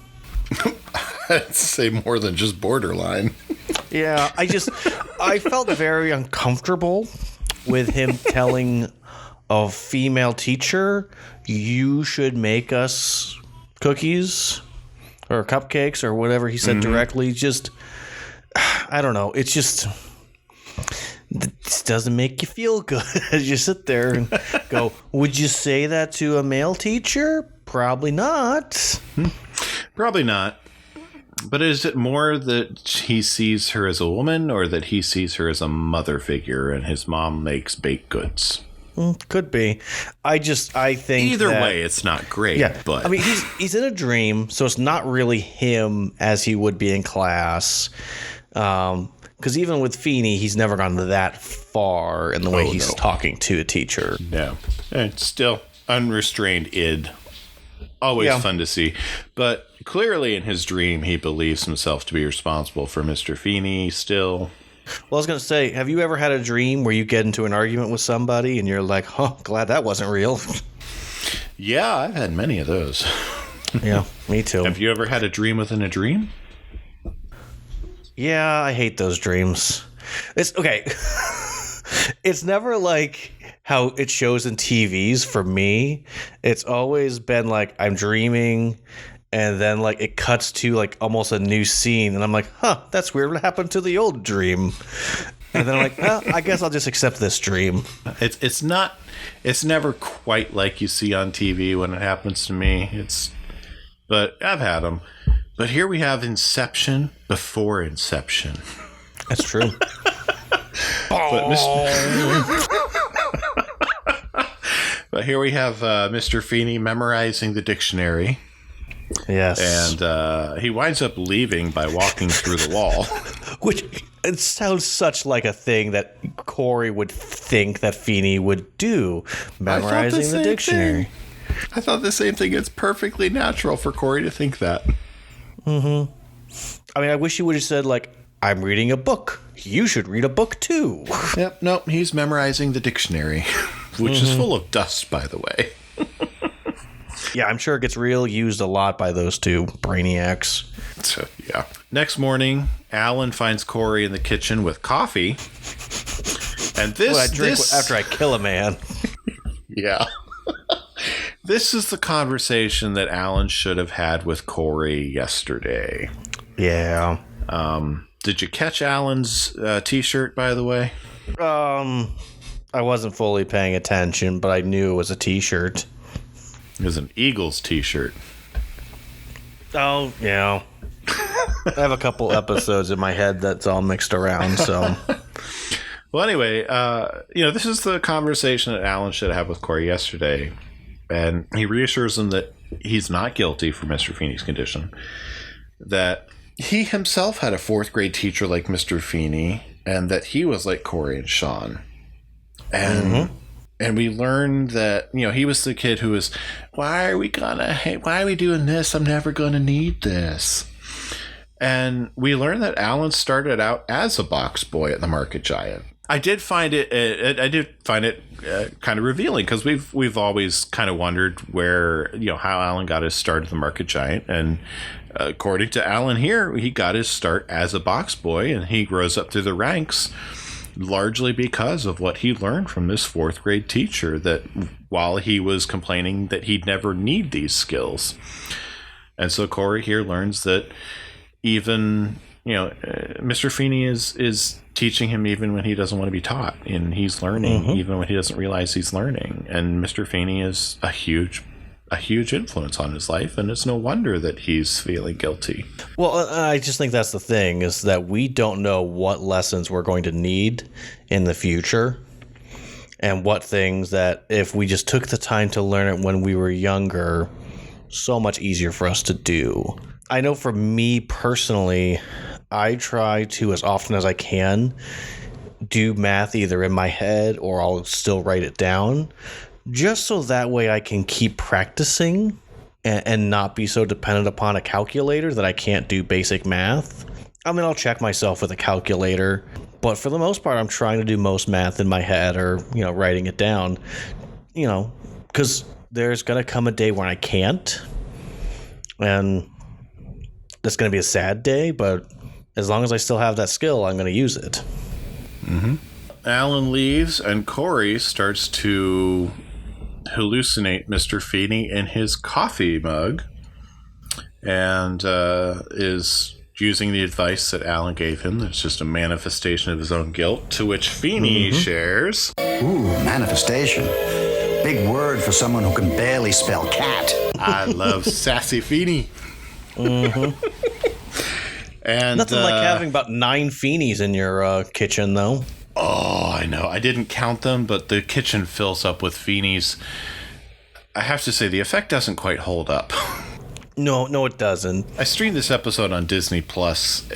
I'd say more than just borderline. Yeah, I felt very uncomfortable with him telling a female teacher, you should make us cookies or cupcakes or whatever he said directly. Just, I don't know. It's just, this doesn't make you feel good. You sit there and go, would you say that to a male teacher? Probably not. Probably not. But is it more that he sees her as a woman or that he sees her as a mother figure and his mom makes baked goods? Could be. I think either way, it's not great. Yeah, but I mean, he's in a dream, so it's not really him as he would be in class. Because even with Feeny, he's never gone that far in the way he's talking to a teacher. No, it's still unrestrained id. Always fun to see. But clearly in his dream, he believes himself to be responsible for Mr. Feeny still. Well, I was going to say, have you ever had a dream where you get into an argument with somebody and you're like, oh, glad that wasn't real? Yeah, I've had many of those. Yeah, me too. Have you ever had a dream within a dream? Yeah, I hate those dreams. It's okay. It's never like how it shows in TVs for me. It's always been like I'm dreaming and then like it cuts to like almost a new scene and I'm like, huh, that's weird. What happened to the old dream? And then I'm like, well, I guess I'll just accept this dream. It's never quite like you see on TV when it happens to me. But I've had them. But here we have Inception before Inception. That's true. But here we have Mr. Feeny memorizing the dictionary. Yes. And he winds up leaving by walking through the wall. Which, it sounds such like a thing that Cory would think that Feeny would do, memorizing the dictionary. I thought the same thing. It's perfectly natural for Cory to think that. Mm-hmm. I mean, I wish he would have said, like, I'm reading a book. You should read a book, too. Yep, nope, he's memorizing the dictionary, which is full of dust, by the way. Yeah, I'm sure it gets used a lot by those two brainiacs. So, yeah. Next morning, Alan finds Cory in the kitchen with coffee. And this... What I drink after I kill a man. Yeah. This is the conversation that Alan should have had with Cory yesterday. Yeah. Did you catch Alan's t-shirt, by the way? I wasn't fully paying attention, but I knew it was a t-shirt. It was an Eagles t-shirt. Oh, yeah. I have a couple episodes in my head that's all mixed around, so... Well, anyway, this is the conversation that Alan should have with Cory yesterday. And he reassures him that he's not guilty for Mr. Feeney's condition. That he himself had a fourth grade teacher like Mr. Feeny, and that he was like Cory and Sean. And and we learned that, he was the kid who was, why are we doing this? I'm never going to need this. And we learned that Alan started out as a box boy at the Market Giant. I did find it kind of revealing, because we've always kind of wondered where, how Alan got his start at the Market Giant. And according to Alan here, he got his start as a box boy, and he rose up through the ranks largely because of what he learned from this 4th grade teacher, that while he was complaining that he'd never need these skills. And so Cory here learns that even, Mr. Feeny is teaching him even when he doesn't want to be taught, and he's learning even when he doesn't realize he's learning. And Mr. Feeny is a huge influence on his life, and it's no wonder that he's feeling guilty. Well, I just think that's the thing, is that we don't know what lessons we're going to need in the future, and what things that if we just took the time to learn it when we were younger, so much easier for us to do. I know for me personally, I try to, as often as I can, do math either in my head or I'll still write it down, just so that way I can keep practicing and not be so dependent upon a calculator that I can't do basic math. I mean, I'll check myself with a calculator, but for the most part, I'm trying to do most math in my head or, writing it down, because there's going to come a day when I can't, and it's going to be a sad day, but as long as I still have that skill, I'm going to use it. Alan leaves, and Cory starts to hallucinate Mr. Feeny in his coffee mug, and is using the advice that Alan gave him. It's just a manifestation of his own guilt, to which Feeny shares. Ooh, manifestation. Big word for someone who can barely spell cat. I love sassy Feeny. And nothing like having about 9 Feenies in your kitchen, though. Oh, I know. I didn't count them, but the kitchen fills up with Feenies. I have to say, the effect doesn't quite hold up. No, it doesn't. I streamed this episode on Disney Plus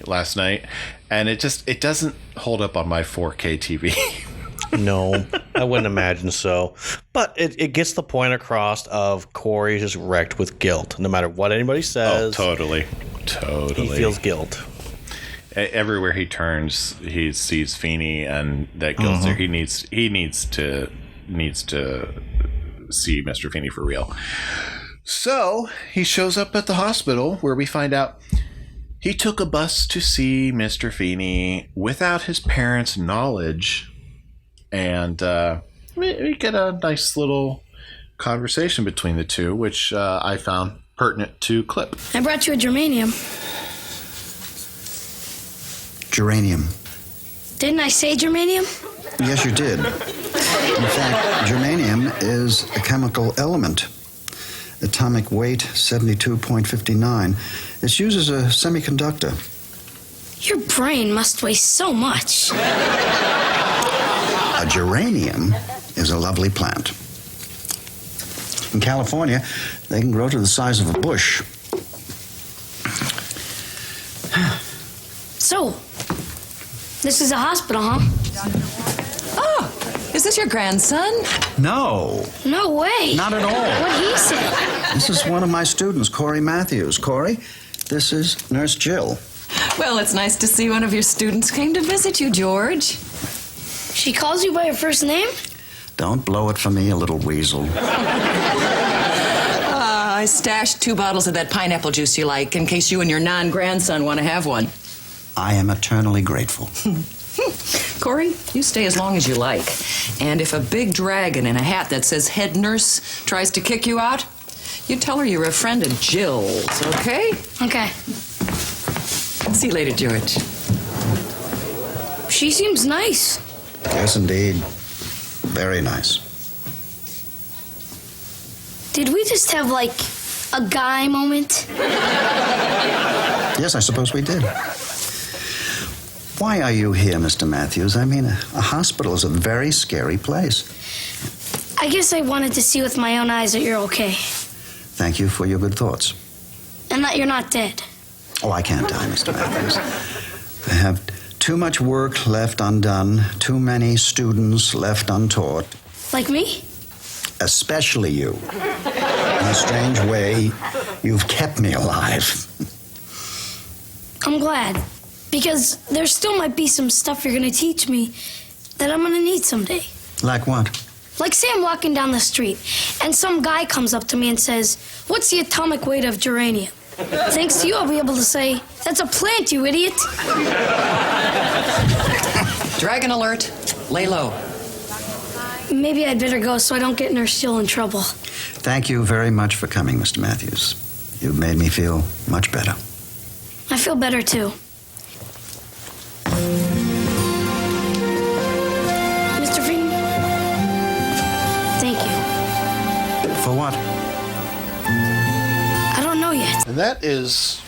last night, and it doesn't hold up on my 4K TV. No, I wouldn't imagine so. But it gets the point across of Cory just wrecked with guilt. No matter what anybody says. Oh, totally. He feels guilt. Everywhere he turns, he sees Feeny, and that guilt's there. He needs to see Mr. Feeny for real. So he shows up at the hospital, where we find out he took a bus to see Mr. Feeny without his parents' knowledge, and we get a nice little conversation between the two, which I found pertinent to clip. I brought you a geranium. Geranium. Didn't I say germanium? Yes, you did. In fact, germanium is a chemical element. Atomic weight 72.59. It's used as a semiconductor. Your brain must weigh so much. A geranium is a lovely plant. In California, they can grow to the size of a bush. So, this is a hospital, huh? Oh, is this your grandson? No. No way. Not at all. What he said. This is one of my students, Cory Matthews. Cory, this is Nurse Jill. Well, it's nice to see one of your students came to visit you, George. She calls you by your first name? Don't blow it for me, a little weasel. I stashed 2 bottles of that pineapple juice you like in case you and your non-grandson want to have one. I am eternally grateful. Cory, you stay as long as you like. And if a big dragon in a hat that says head nurse tries to kick you out, you tell her you're a friend of Jill's, okay? Okay. See you later, George. She seems nice. Yes, indeed. Very nice. Did we just have, like, a guy moment? Yes, I suppose we did. Why are you here, Mr. Matthews? I mean, a hospital is a very scary place. I guess I wanted to see with my own eyes that you're okay. Thank you for your good thoughts. And that you're not dead. Oh, I can't die, Mr. Matthews. I have too much work left undone, too many students left untaught. Like me? Especially you. In a strange way, you've kept me alive. I'm glad. Because there still might be some stuff you're going to teach me that I'm going to need someday. Like what? Like say I'm walking down the street and some guy comes up to me and says, "What's the atomic weight of geranium?" Thanks to you, I'll be able to say, "That's a plant, you idiot." Dragon alert. Lay low. Maybe I'd better go so I don't get Nurse Jill in trouble. Thank you very much for coming, Mr. Matthews. You've made me feel much better. I feel better, too. Mr. Feeny, thank you. For what? I don't know yet. And that is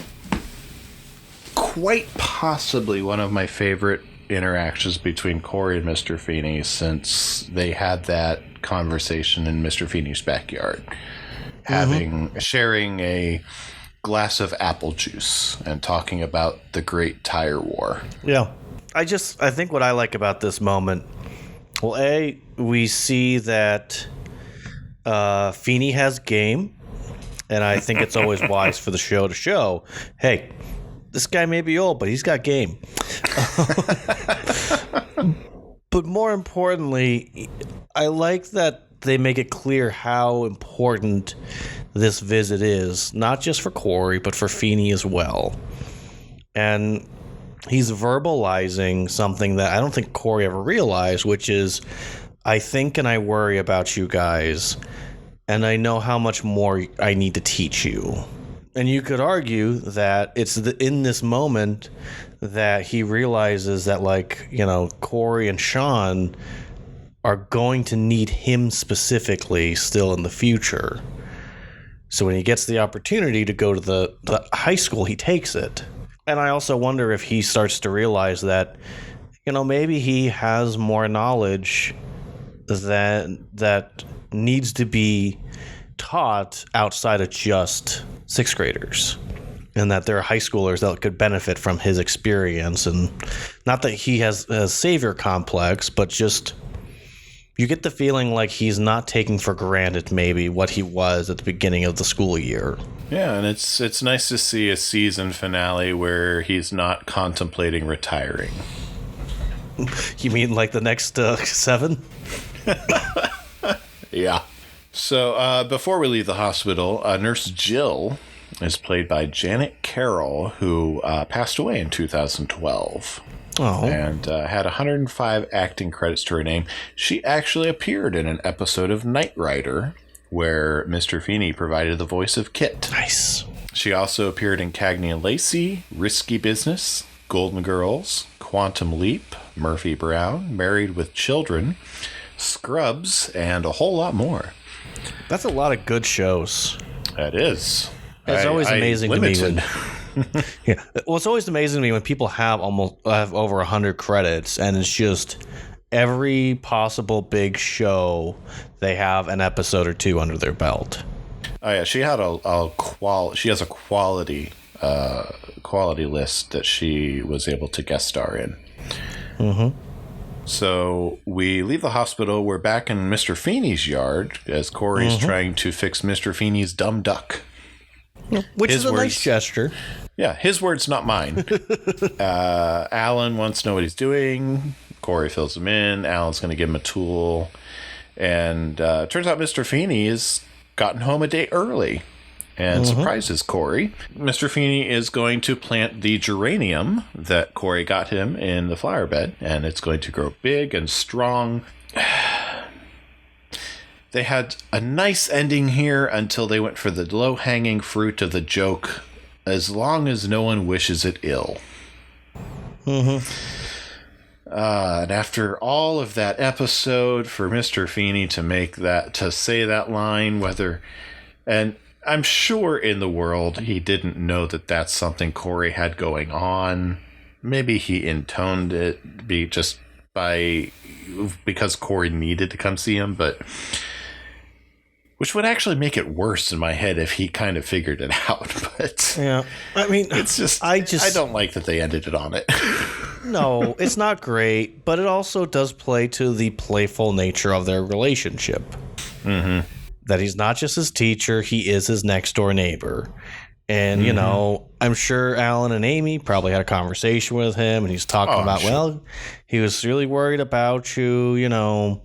quite possibly one of my favorite interactions between Cory and Mr. Feeny since they had that conversation in Mr. Feeny's backyard, sharing a glass of apple juice and talking about the Great Tire War. Yeah. I think what I like about this moment, well, we see that Feeny has game, and I think it's always wise for the show to show, hey, this guy may be old, but he's got game. But more importantly, I like that they make it clear how important this visit is, not just for Cory, but for Feeny as well. And he's verbalizing something that I don't think Cory ever realized, which is, I think and I worry about you guys, and I know how much more I need to teach you. And you could argue that it's in this moment that he realizes that, like, you know, Cory and Sean are going to need him specifically still in the future. So when he gets the opportunity to go to the high school, he takes it. And I also wonder if he starts to realize that, you know, maybe he has more knowledge that needs to be taught outside of just sixth graders, and that there are high schoolers that could benefit from his experience. And not that he has a savior complex, but just you get the feeling like he's not taking for granted maybe what he was at the beginning of the school year. Yeah, and it's nice to see a season finale where he's not contemplating retiring. You mean like the next 7? Yeah. So before we leave the hospital, Nurse Jill is played by Janet Carroll, who passed away in 2012. Oh. And had 105 acting credits to her name. She actually appeared in an episode of Knight Rider, where Mr. Feeny provided the voice of Kit. Nice. She also appeared in Cagney and Lacey, Risky Business, Golden Girls, Quantum Leap, Murphy Brown, Married with Children, Scrubs, and a whole lot more. That's a lot of good shows. That is. It's always amazing to me when... Yeah. Well, it's always amazing to me when people have over 100 credits, and it's just every possible big show they have an episode or two under their belt. Oh yeah, she had she has a quality list that she was able to guest star in. Mm-hmm. So we leave the hospital. We're back in Mr. Feeny's yard as Cory's trying to fix Mr. Feeny's dumb duck. Which is a nice gesture. Yeah, his words, not mine. Alan wants to know what he's doing. Cory fills him in. Alan's going to give him a tool. And turns out Mr. Feeny has gotten home a day early and surprises Cory. Mr. Feeny is going to plant the geranium that Cory got him in the flower bed, and it's going to grow big and strong. They had a nice ending here until they went for the low-hanging fruit of the joke, as long as no one wishes it ill. And after all of that episode, for Mr. Feeny to say that line, and I'm sure in the world he didn't know that that's something Cory had going on. Maybe he intoned it because Cory needed to come see him, but which would actually make it worse in my head if he kind of figured it out. But yeah, I mean, it's just I don't like that they ended it on it. No, it's not great, but it also does play to the playful nature of their relationship. That he's not just his teacher, he is his next door neighbor. And, you know, I'm sure Alan and Amy probably had a conversation with him, and he's talking about, he was really worried about you, you know.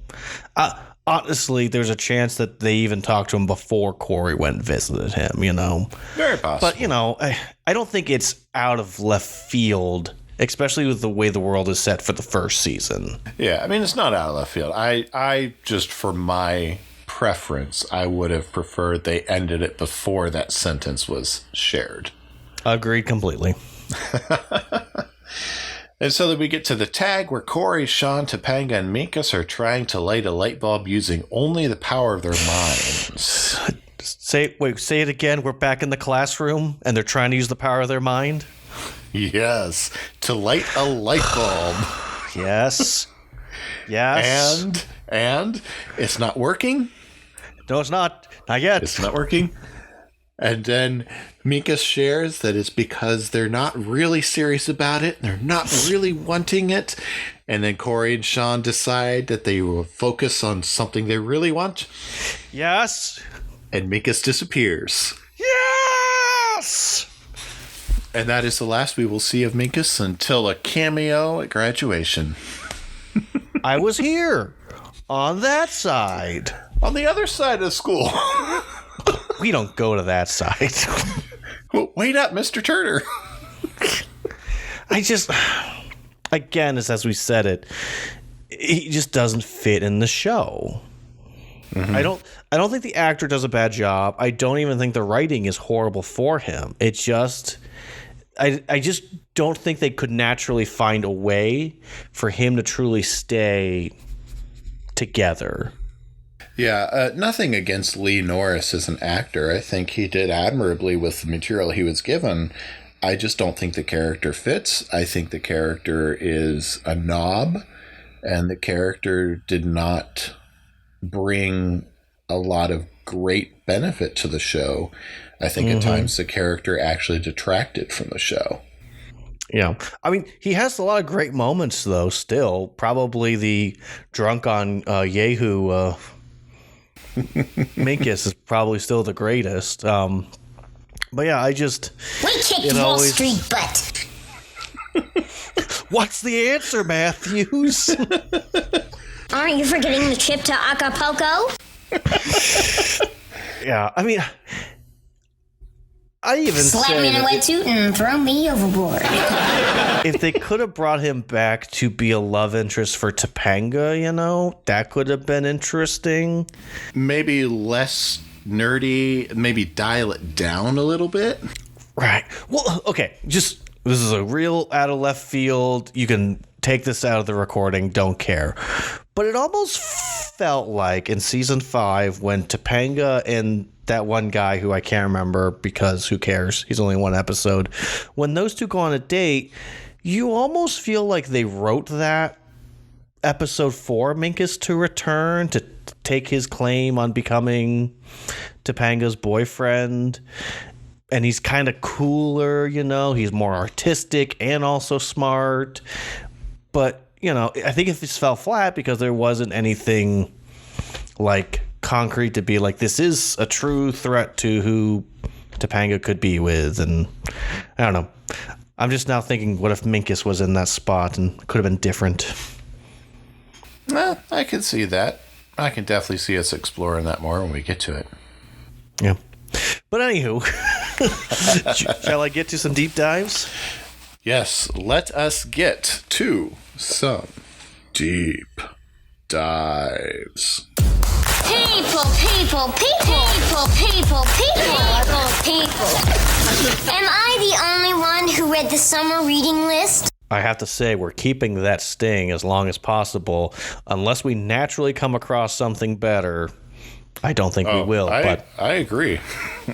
honestly, there's a chance that they even talked to him before Cory went and visited him, you know. Very possible. But, you know, I don't think it's out of left field, especially with the way the world is set for the first season. Yeah, I mean, it's not out of left field. I just, for my preference, I would have preferred they ended it before that sentence was shared. Agreed completely. And so then we get to the tag where Cory, Sean, Topanga, and Minkus are trying to light a light bulb using only the power of their minds. Say it again. We're back in the classroom, and they're trying to use the power of their mind? Yes, to light a light bulb. Yes. Yes. And it's not working? No, it's not. Not yet. It's not working? And then Minkus shares that it's because they're not really serious about it. They're not really wanting it. And then Cory and Sean decide that they will focus on something they really want. Yes. And Minkus disappears. Yes! And that is the last we will see of Minkus until a cameo at graduation. I was here. On that side. On the other side of school. We don't go to that side. Well, wait up, Mr. Turner. Again, as we said it, he just doesn't fit in the show. Mm-hmm. I don't think the actor does a bad job. I don't even think the writing is horrible for him. It's just, I just don't think they could naturally find a way for him to truly stay together. Yeah, nothing against Lee Norris as an actor. I think he did admirably with the material he was given. I just don't think the character fits. I think the character is a knob, and the character did not bring a lot of great benefit to the show. I think at times the character actually detracted from the show. Yeah. I mean, he has a lot of great moments, though, still. Probably the drunk on Yahoo Minkus is probably still the greatest. But yeah, I just... We kicked Wall Street butt. What's the answer, Matthews? Aren't you forgetting the trip to Acapulco? Yeah, I mean... I even slap me in a wetsuit and throw me overboard. If they could have brought him back to be a love interest for Topanga, you know, that could have been interesting. Maybe less nerdy, maybe dial it down a little bit. Right. Well, okay, this is a real out of left field. You can take this out of the recording, don't care. But it almost felt like in season 5 when Topanga and that one guy who I can't remember because who cares? He's only one episode. When those two go on a date, you almost feel like they wrote that episode for Minkus to return, to take his claim on becoming Topanga's boyfriend. And he's kind of cooler, you know, he's more artistic and also smart. But, you know, I think it just fell flat because there wasn't anything like concrete to be like, this is a true threat to who Topanga could be with. And I don't know. I'm just now thinking, what if Minkus was in that spot and could have been different? Well, I can see that. I can definitely see us exploring that more when we get to it. Yeah. But anywho, shall I get to some deep dives? Yes, let us get to some deep dives. People. Am I the only one who read the summer reading list? I have to say, we're keeping that sting as long as possible. Unless we naturally come across something better, I don't think we will. I agree.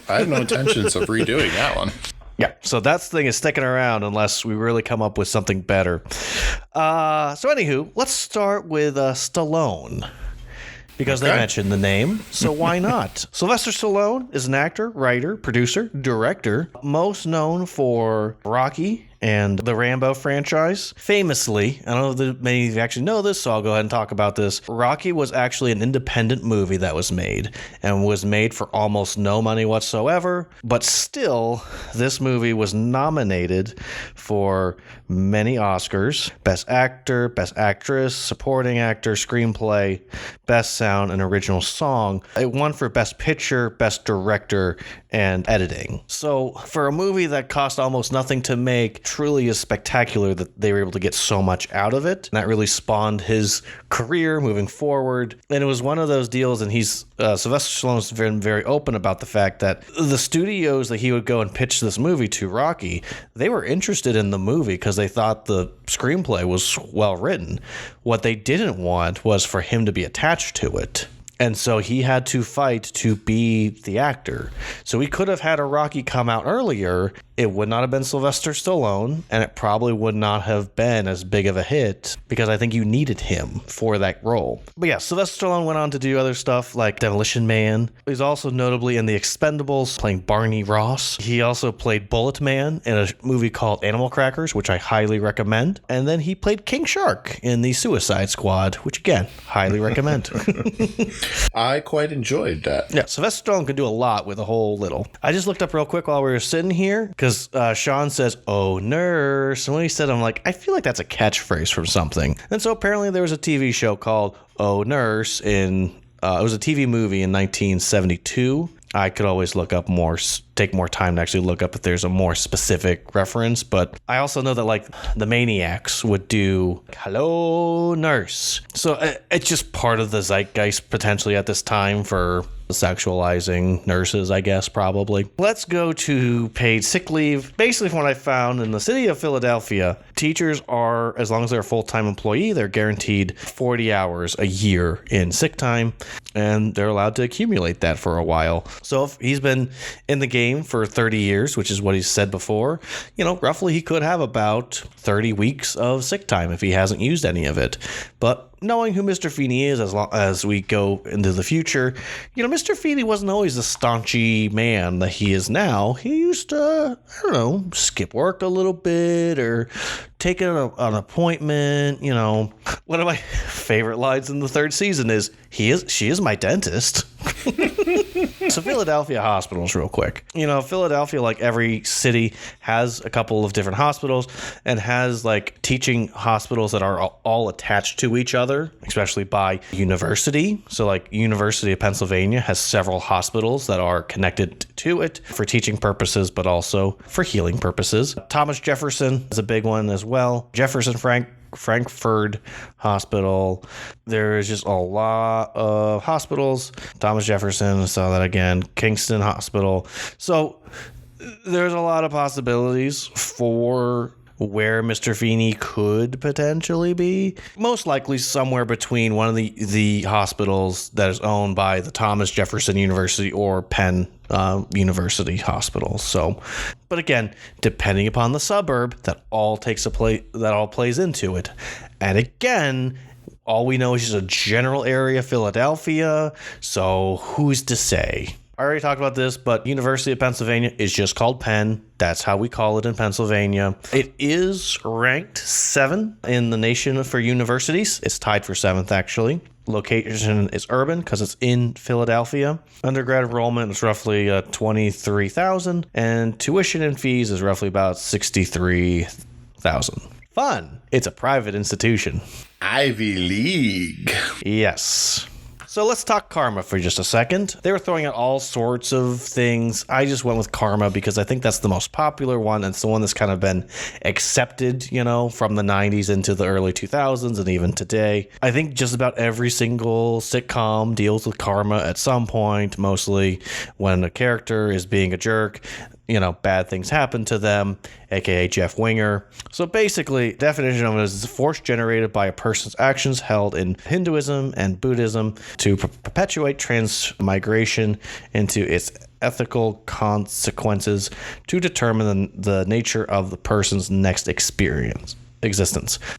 I have no intentions of redoing that one. Yeah, so that thing is sticking around unless we really come up with something better. So anywho, let's start with Stallone. Because they mentioned the name, so why not? Sylvester Stallone is an actor, writer, producer, director, most known for Rocky and the Rambo franchise. Famously, I don't know if many of you actually know this, so I'll go ahead and talk about this. Rocky was actually an independent movie that was made, and was made for almost no money whatsoever, but still, this movie was nominated for many Oscars: Best Actor, Best Actress, Supporting Actor, Screenplay, Best Sound, and Original Song. It won for Best Picture, Best Director, and Editing. So for a movie that cost almost nothing to make, truly is spectacular that they were able to get so much out of it. And that really spawned his career moving forward. And it was one of those deals, and Sylvester Stallone's been very open about the fact that the studios that he would go and pitch this movie to, Rocky, they were interested in the movie because they thought the screenplay was well written. What they didn't want was for him to be attached to it. And so he had to fight to be the actor. So we could have had a Rocky come out earlier. It would not have been Sylvester Stallone, and it probably would not have been as big of a hit because I think you needed him for that role. But yeah, Sylvester Stallone went on to do other stuff like Demolition Man. He's also notably in The Expendables, playing Barney Ross. He also played Bullet Man in a movie called Animal Crackers, which I highly recommend. And then he played King Shark in The Suicide Squad, which again, highly recommend. I quite enjoyed that. Yeah, Sylvester Stallone can do a lot with a whole little. I just looked up real quick while we were sitting here because Sean says, "Oh, nurse." And when he said, I'm like, I feel like that's a catchphrase from something. And so apparently there was a TV show called Oh, Nurse it was a TV movie in 1972. I could always look up more, take more time to actually look up if there's a more specific reference. But I also know that like the Maniacs would do "Hello, Nurse." So it's just part of the zeitgeist potentially at this time for sexualizing nurses, I guess, probably. Let's go to paid sick leave. Basically, from what I found, in the city of Philadelphia, teachers are, as long as they're a full-time employee, they're guaranteed 40 hours a year in sick time, and they're allowed to accumulate that for a while. So if he's been in the game for 30 years, which is what he's said before, roughly he could have about 30 weeks of sick time if he hasn't used any of it. But knowing who Mr. Feeny is as we go into the future, Mr. Feeny wasn't always the staunchy man that he is now. He used to, skip work a little bit or take an appointment. One of my favorite lines in the third season is, she is my dentist. So Philadelphia hospitals, real quick. Philadelphia, like every city, has a couple of different hospitals and has like teaching hospitals that are all attached to each other, especially by university. So like University of Pennsylvania has several hospitals that are connected to it for teaching purposes, but also for healing purposes. Thomas Jefferson is a big one as well. Jefferson Frankfurt Hospital. There's just a lot of hospitals. Thomas Jefferson, saw that again. Kingston Hospital. So there's a lot of possibilities for where Mr. Feeny could potentially be. Most likely somewhere between one of the hospitals that is owned by the Thomas Jefferson University or Penn University Hospital. So, but again, depending upon the suburb, that all plays into it. And again, all we know is just a general area of Philadelphia. So who's to say? I already talked about this, but University of Pennsylvania is just called Penn. That's how we call it in Pennsylvania. It is ranked 7 in the nation for universities. It's tied for 7th, actually. Location is urban because it's in Philadelphia. Undergrad enrollment is roughly 23,000, and tuition and fees is roughly about 63,000. Fun. It's a private institution. Ivy League. Yes. So let's talk karma for just a second. They were throwing out all sorts of things. I just went with karma because I think that's the most popular one. And it's the one that's kind of been accepted, from the 90s into the early 2000s and even today. I think just about every single sitcom deals with karma at some point, mostly when a character is being a jerk. Bad things happen to them, aka Jeff Winger. So basically, definition of it is force generated by a person's actions held in Hinduism and Buddhism to perpetuate transmigration into its ethical consequences to determine the nature of the person's next existence.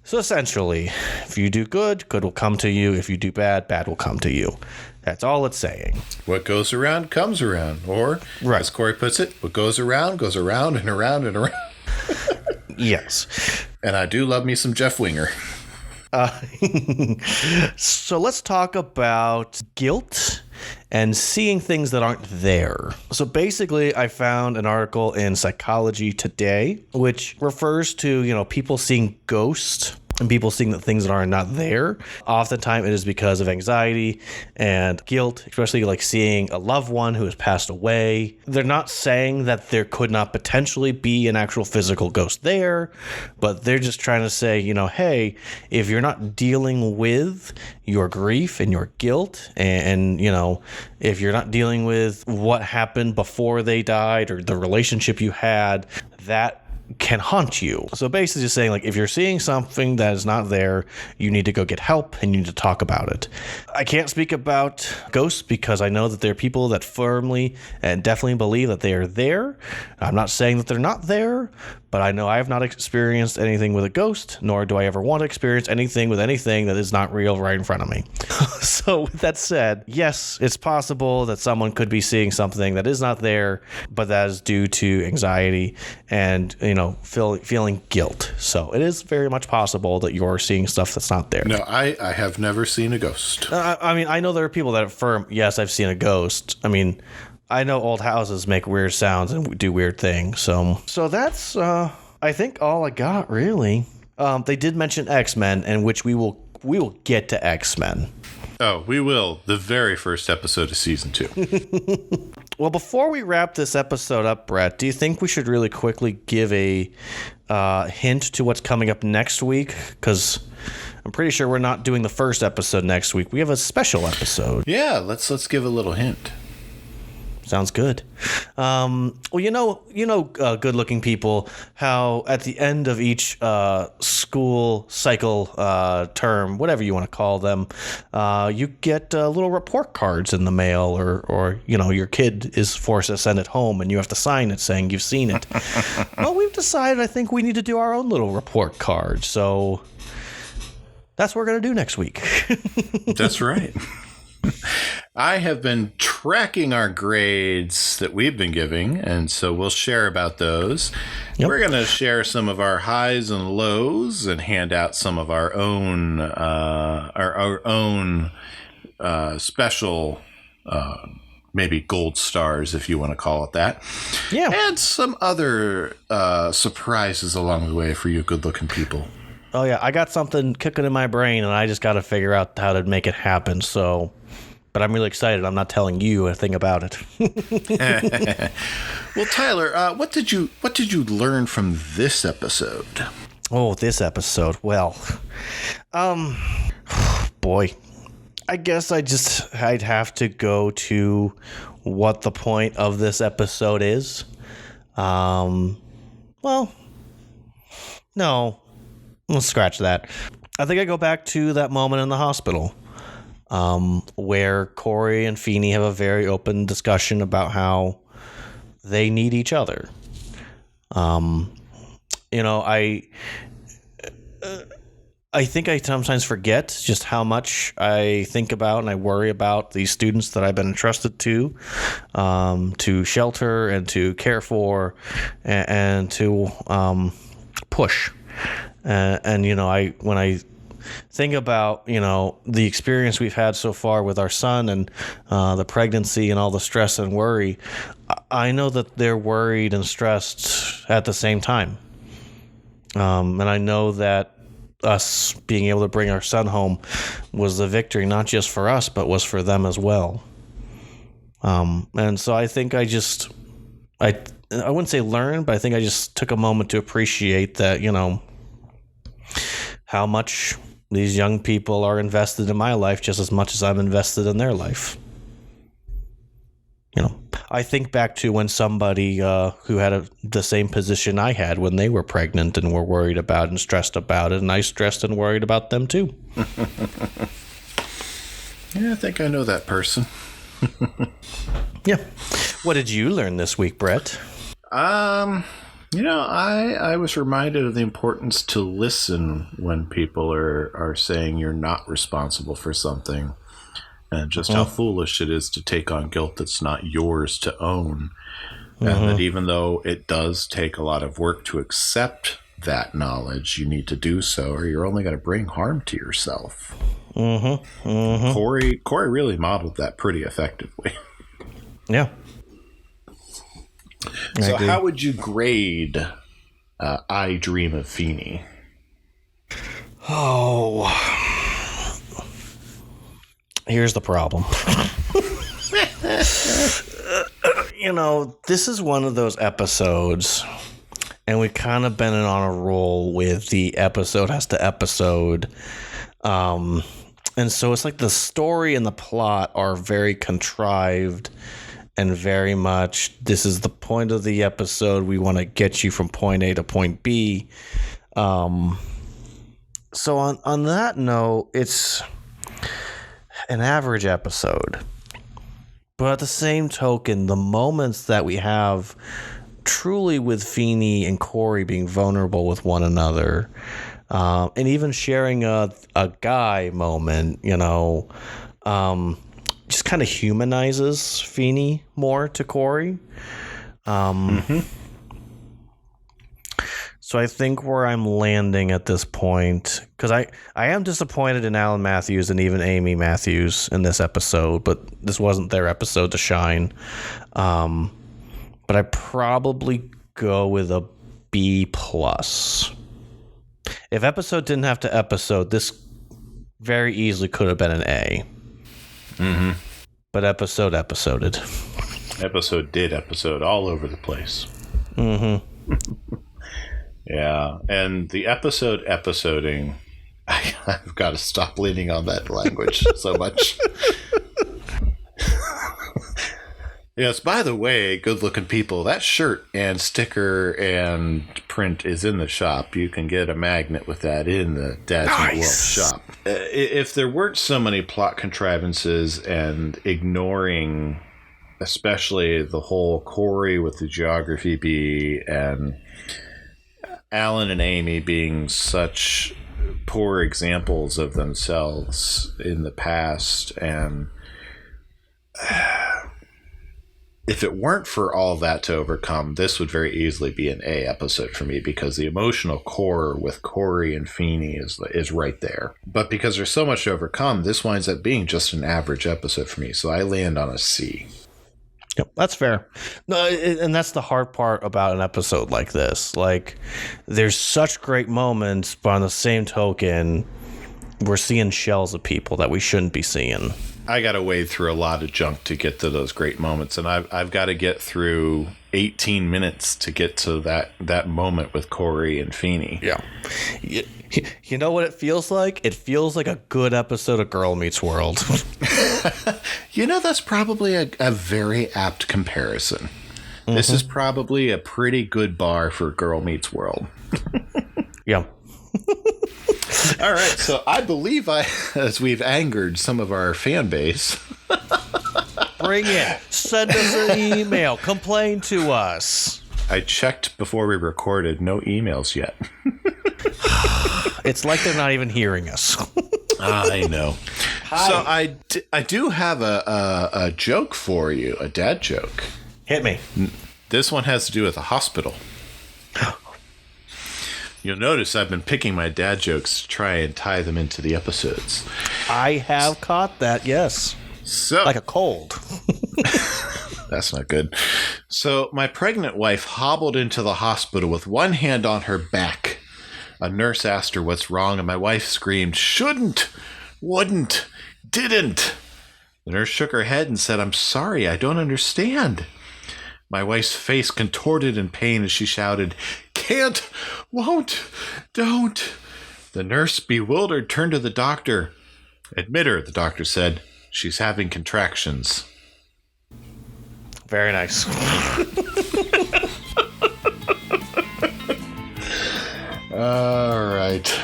So essentially, if you do good, good will come to you. If you do bad, bad will come to you. That's all it's saying. What goes around comes around. Or, right, as Cory puts it, what goes around and around and around. Yes. And I do love me some Jeff Winger. So let's talk about guilt and seeing things that aren't there. So basically, I found an article in Psychology Today, which refers to, people seeing ghosts and people seeing that things that are not there. Oftentimes it is because of anxiety and guilt, especially like seeing a loved one who has passed away. They're not saying that there could not potentially be an actual physical ghost there, but they're just trying to say, hey, if you're not dealing with your grief and your guilt and if you're not dealing with what happened before they died or the relationship you had, that can haunt you. So basically just saying, like, if you're seeing something that is not there, you need to go get help and you need to talk about it. I can't speak about ghosts because I know that there are people that firmly and definitely believe that they are there. I'm not saying that they're not there, but I know I have not experienced anything with a ghost, nor do I ever want to experience anything with anything that is not real right in front of me. So with that said, yes, it's possible that someone could be seeing something that is not there, but that is due to anxiety and, feeling guilt. So it is very much possible that you're seeing stuff that's not there. No, I have never seen a ghost. I know there are people that affirm, yes, I've seen a ghost. I know old houses make weird sounds and do weird things. So that's, I think, all I got, really. They did mention X-Men, and which we will get to X-Men. Oh, we will. The very first episode of season 2. Well, before we wrap this episode up, Brett, do you think we should really quickly give a hint to what's coming up next week? Because I'm pretty sure we're not doing the first episode next week. We have a special episode. Yeah, let's give a little hint. Sounds good. Well, good-looking people, how at the end of each school cycle term, whatever you want to call them, you get little report cards in the mail, or your kid is forced to send it home, and you have to sign it saying you've seen it. Well, we've decided I think we need to do our own little report card, so that's what we're going to do next week. That's right. I have been tracking our grades that we've been giving, and so we'll share about those. Yep. We're going to share some of our highs and lows and hand out some of our own special, maybe gold stars, if you want to call it that. Yeah. And some other surprises along the way for you good-looking people. Oh, yeah. I got something cooking in my brain, and I just got to figure out how to make it happen, so... But I'm really excited. I'm not telling you a thing about it. Well, Tyler, what did you learn from this episode? Oh, this episode. Well, boy, I guess I'd have to go to what the point of this episode is. Well, no, let's scratch that. I think I go back to that moment in the hospital. Where Cory and Feeny have a very open discussion about how they need each other. I think I sometimes forget just how much I think about and I worry about these students that I've been entrusted to shelter and to care for and to push. When I think about, the experience we've had so far with our son and the pregnancy and all the stress and worry, I know that they're worried and stressed at the same time. And I know that us being able to bring our son home was the victory, not just for us, but was for them as well. And so I think I wouldn't say learn, but I think I just took a moment to appreciate that, how much these young people are invested in my life just as much as I'm invested in their life. I think back to when somebody who had the same position I had when they were pregnant and were worried about and stressed about it, and I stressed and worried about them too. Yeah, I think I know that person. Yeah. What did you learn this week, Brett? I was reminded of the importance to listen when people are saying you're not responsible for something, and just how foolish it is to take on guilt that's not yours to own. And that even though it does take a lot of work to accept that knowledge, you need to do so, or you're only going to bring harm to yourself. Cory really modeled that pretty effectively. Yeah. So how would you grade I Dream of Feeny? Oh. Here's the problem. This is one of those episodes, and we've kind of been on a roll with the episode has to episode. And so it's like the story and the plot are very contrived and very much, this is the point of the episode. We want to get you from point A to point B. So on that note, it's an average episode. But at the same token, the moments that we have truly with Feeny and Cory being vulnerable with one another, and even sharing a guy moment, just kind of humanizes Feeny more to Cory. So I think where I'm landing at this point, because I am disappointed in Alan Matthews and even Amy Matthews in this episode, but this wasn't their episode to shine. But I probably go with a B+. If episode didn't have to episode, this very easily could have been an A. But episoded. Episode did episode all over the place. Yeah, and the episoding, I've got to stop leaning on that language so much. Yes, by the way, good-looking people, that shirt and sticker and print is in the shop. You can get a magnet with that in the Dadsmeetworld shop. If there weren't so many plot contrivances and ignoring, especially the whole Cory with the geography bee and Alan and Amy being such poor examples of themselves in the past, and if it weren't for all that to overcome, this would very easily be an A episode for me, because the emotional core with Cory and Feeny is right there. But because there's so much to overcome, this winds up being just an average episode for me, so I land on a C. Yep, that's fair. No, and that's the hard part about an episode like this. Like, there's such great moments, but on the same token, we're seeing shells of people that we shouldn't be seeing. I got to wade through a lot of junk to get to those great moments, and I've got to get through 18 minutes to get to that moment with Cory and Feeny. Yeah. You know what it feels like? It feels like a good episode of Girl Meets World. That's probably a very apt comparison. This is probably a pretty good bar for Girl Meets World. Yeah. All right, so I believe as we've angered some of our fan base. Bring it. Send us an email. Complain to us. I checked before we recorded. No emails yet. It's like they're not even hearing us. I know. Hi. So I do have a joke for you, a dad joke. Hit me. This one has to do with a hospital. You'll notice I've been picking my dad jokes to try and tie them into the episodes. I have caught that, yes. So, like a cold. That's not good. So my pregnant wife hobbled into the hospital with one hand on her back. A nurse asked her what's wrong, and my wife screamed, "Shouldn't, wouldn't, didn't." The nurse shook her head and said, "I'm sorry, I don't understand." My wife's face contorted in pain as she shouted, "Can't, won't, don't." The nurse, bewildered, turned to the doctor. "Admit her," the doctor said. "She's having contractions." Very nice. All right.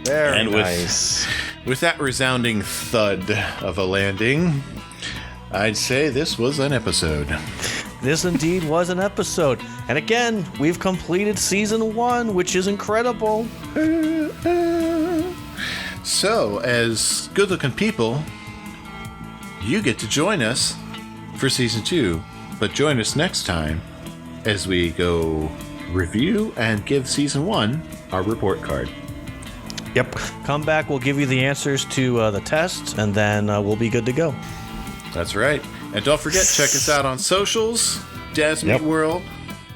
Very nice. With that resounding thud of a landing, I'd say this was an episode. This indeed was an episode. And again, we've completed season 1, which is incredible. So, as good-looking people, you get to join us for season 2. But join us next time as we go review and give season 1 our report card. Yep. Come back. We'll give you the answers to the tests, and then we'll be good to go. That's right. And don't forget, check us out on socials, dadsmeetworld,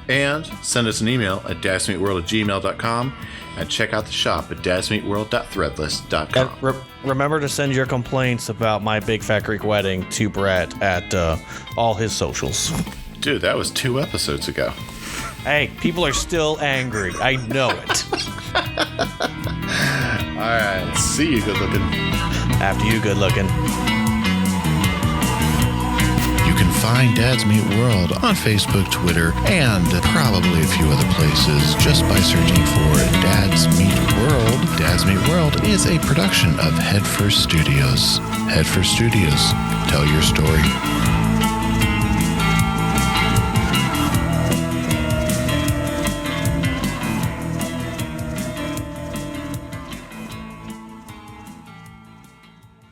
and send us an email at dadsmeetworld@gmail.com, and check out the shop at dadsmeetworld.threadless.com. And remember to send your complaints about my Big Fat Greek wedding to Brett at all his socials. Dude, that was 2 episodes ago. Hey, people are still angry. I know it. All right. See you, good looking. After you, good looking. You can find Dads Meet World on Facebook, Twitter, and probably a few other places just by searching for Dads Meet World. Dads Meet World is a production of Headfirst Studios. Headfirst Studios. Tell your story.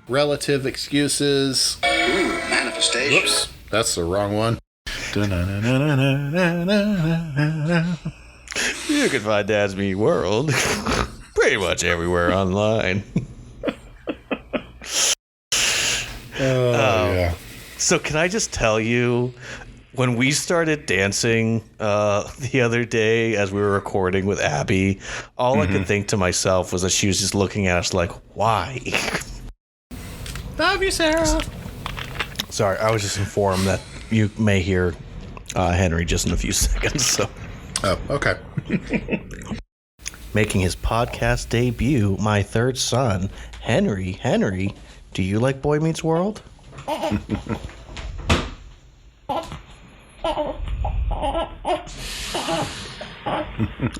Relative excuses. Manifestation. Whoops, that's the wrong one. You can find Dads Meet World pretty much everywhere online. Yeah. So can I just tell you, when we started dancing the other day as we were recording with Abby, all I could think to myself was that she was just looking at us like, why? Love you, Sarah. Sorry, I was just informed that you may hear Henry just in a few seconds. So, Oh, okay. making his podcast debut, my third son, Henry. Henry, do you like Boy Meets World? You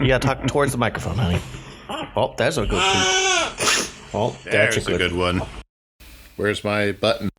gotta talk towards the microphone, honey. Oh, that's a good one. Oh, that's There's a good one. Where's my button?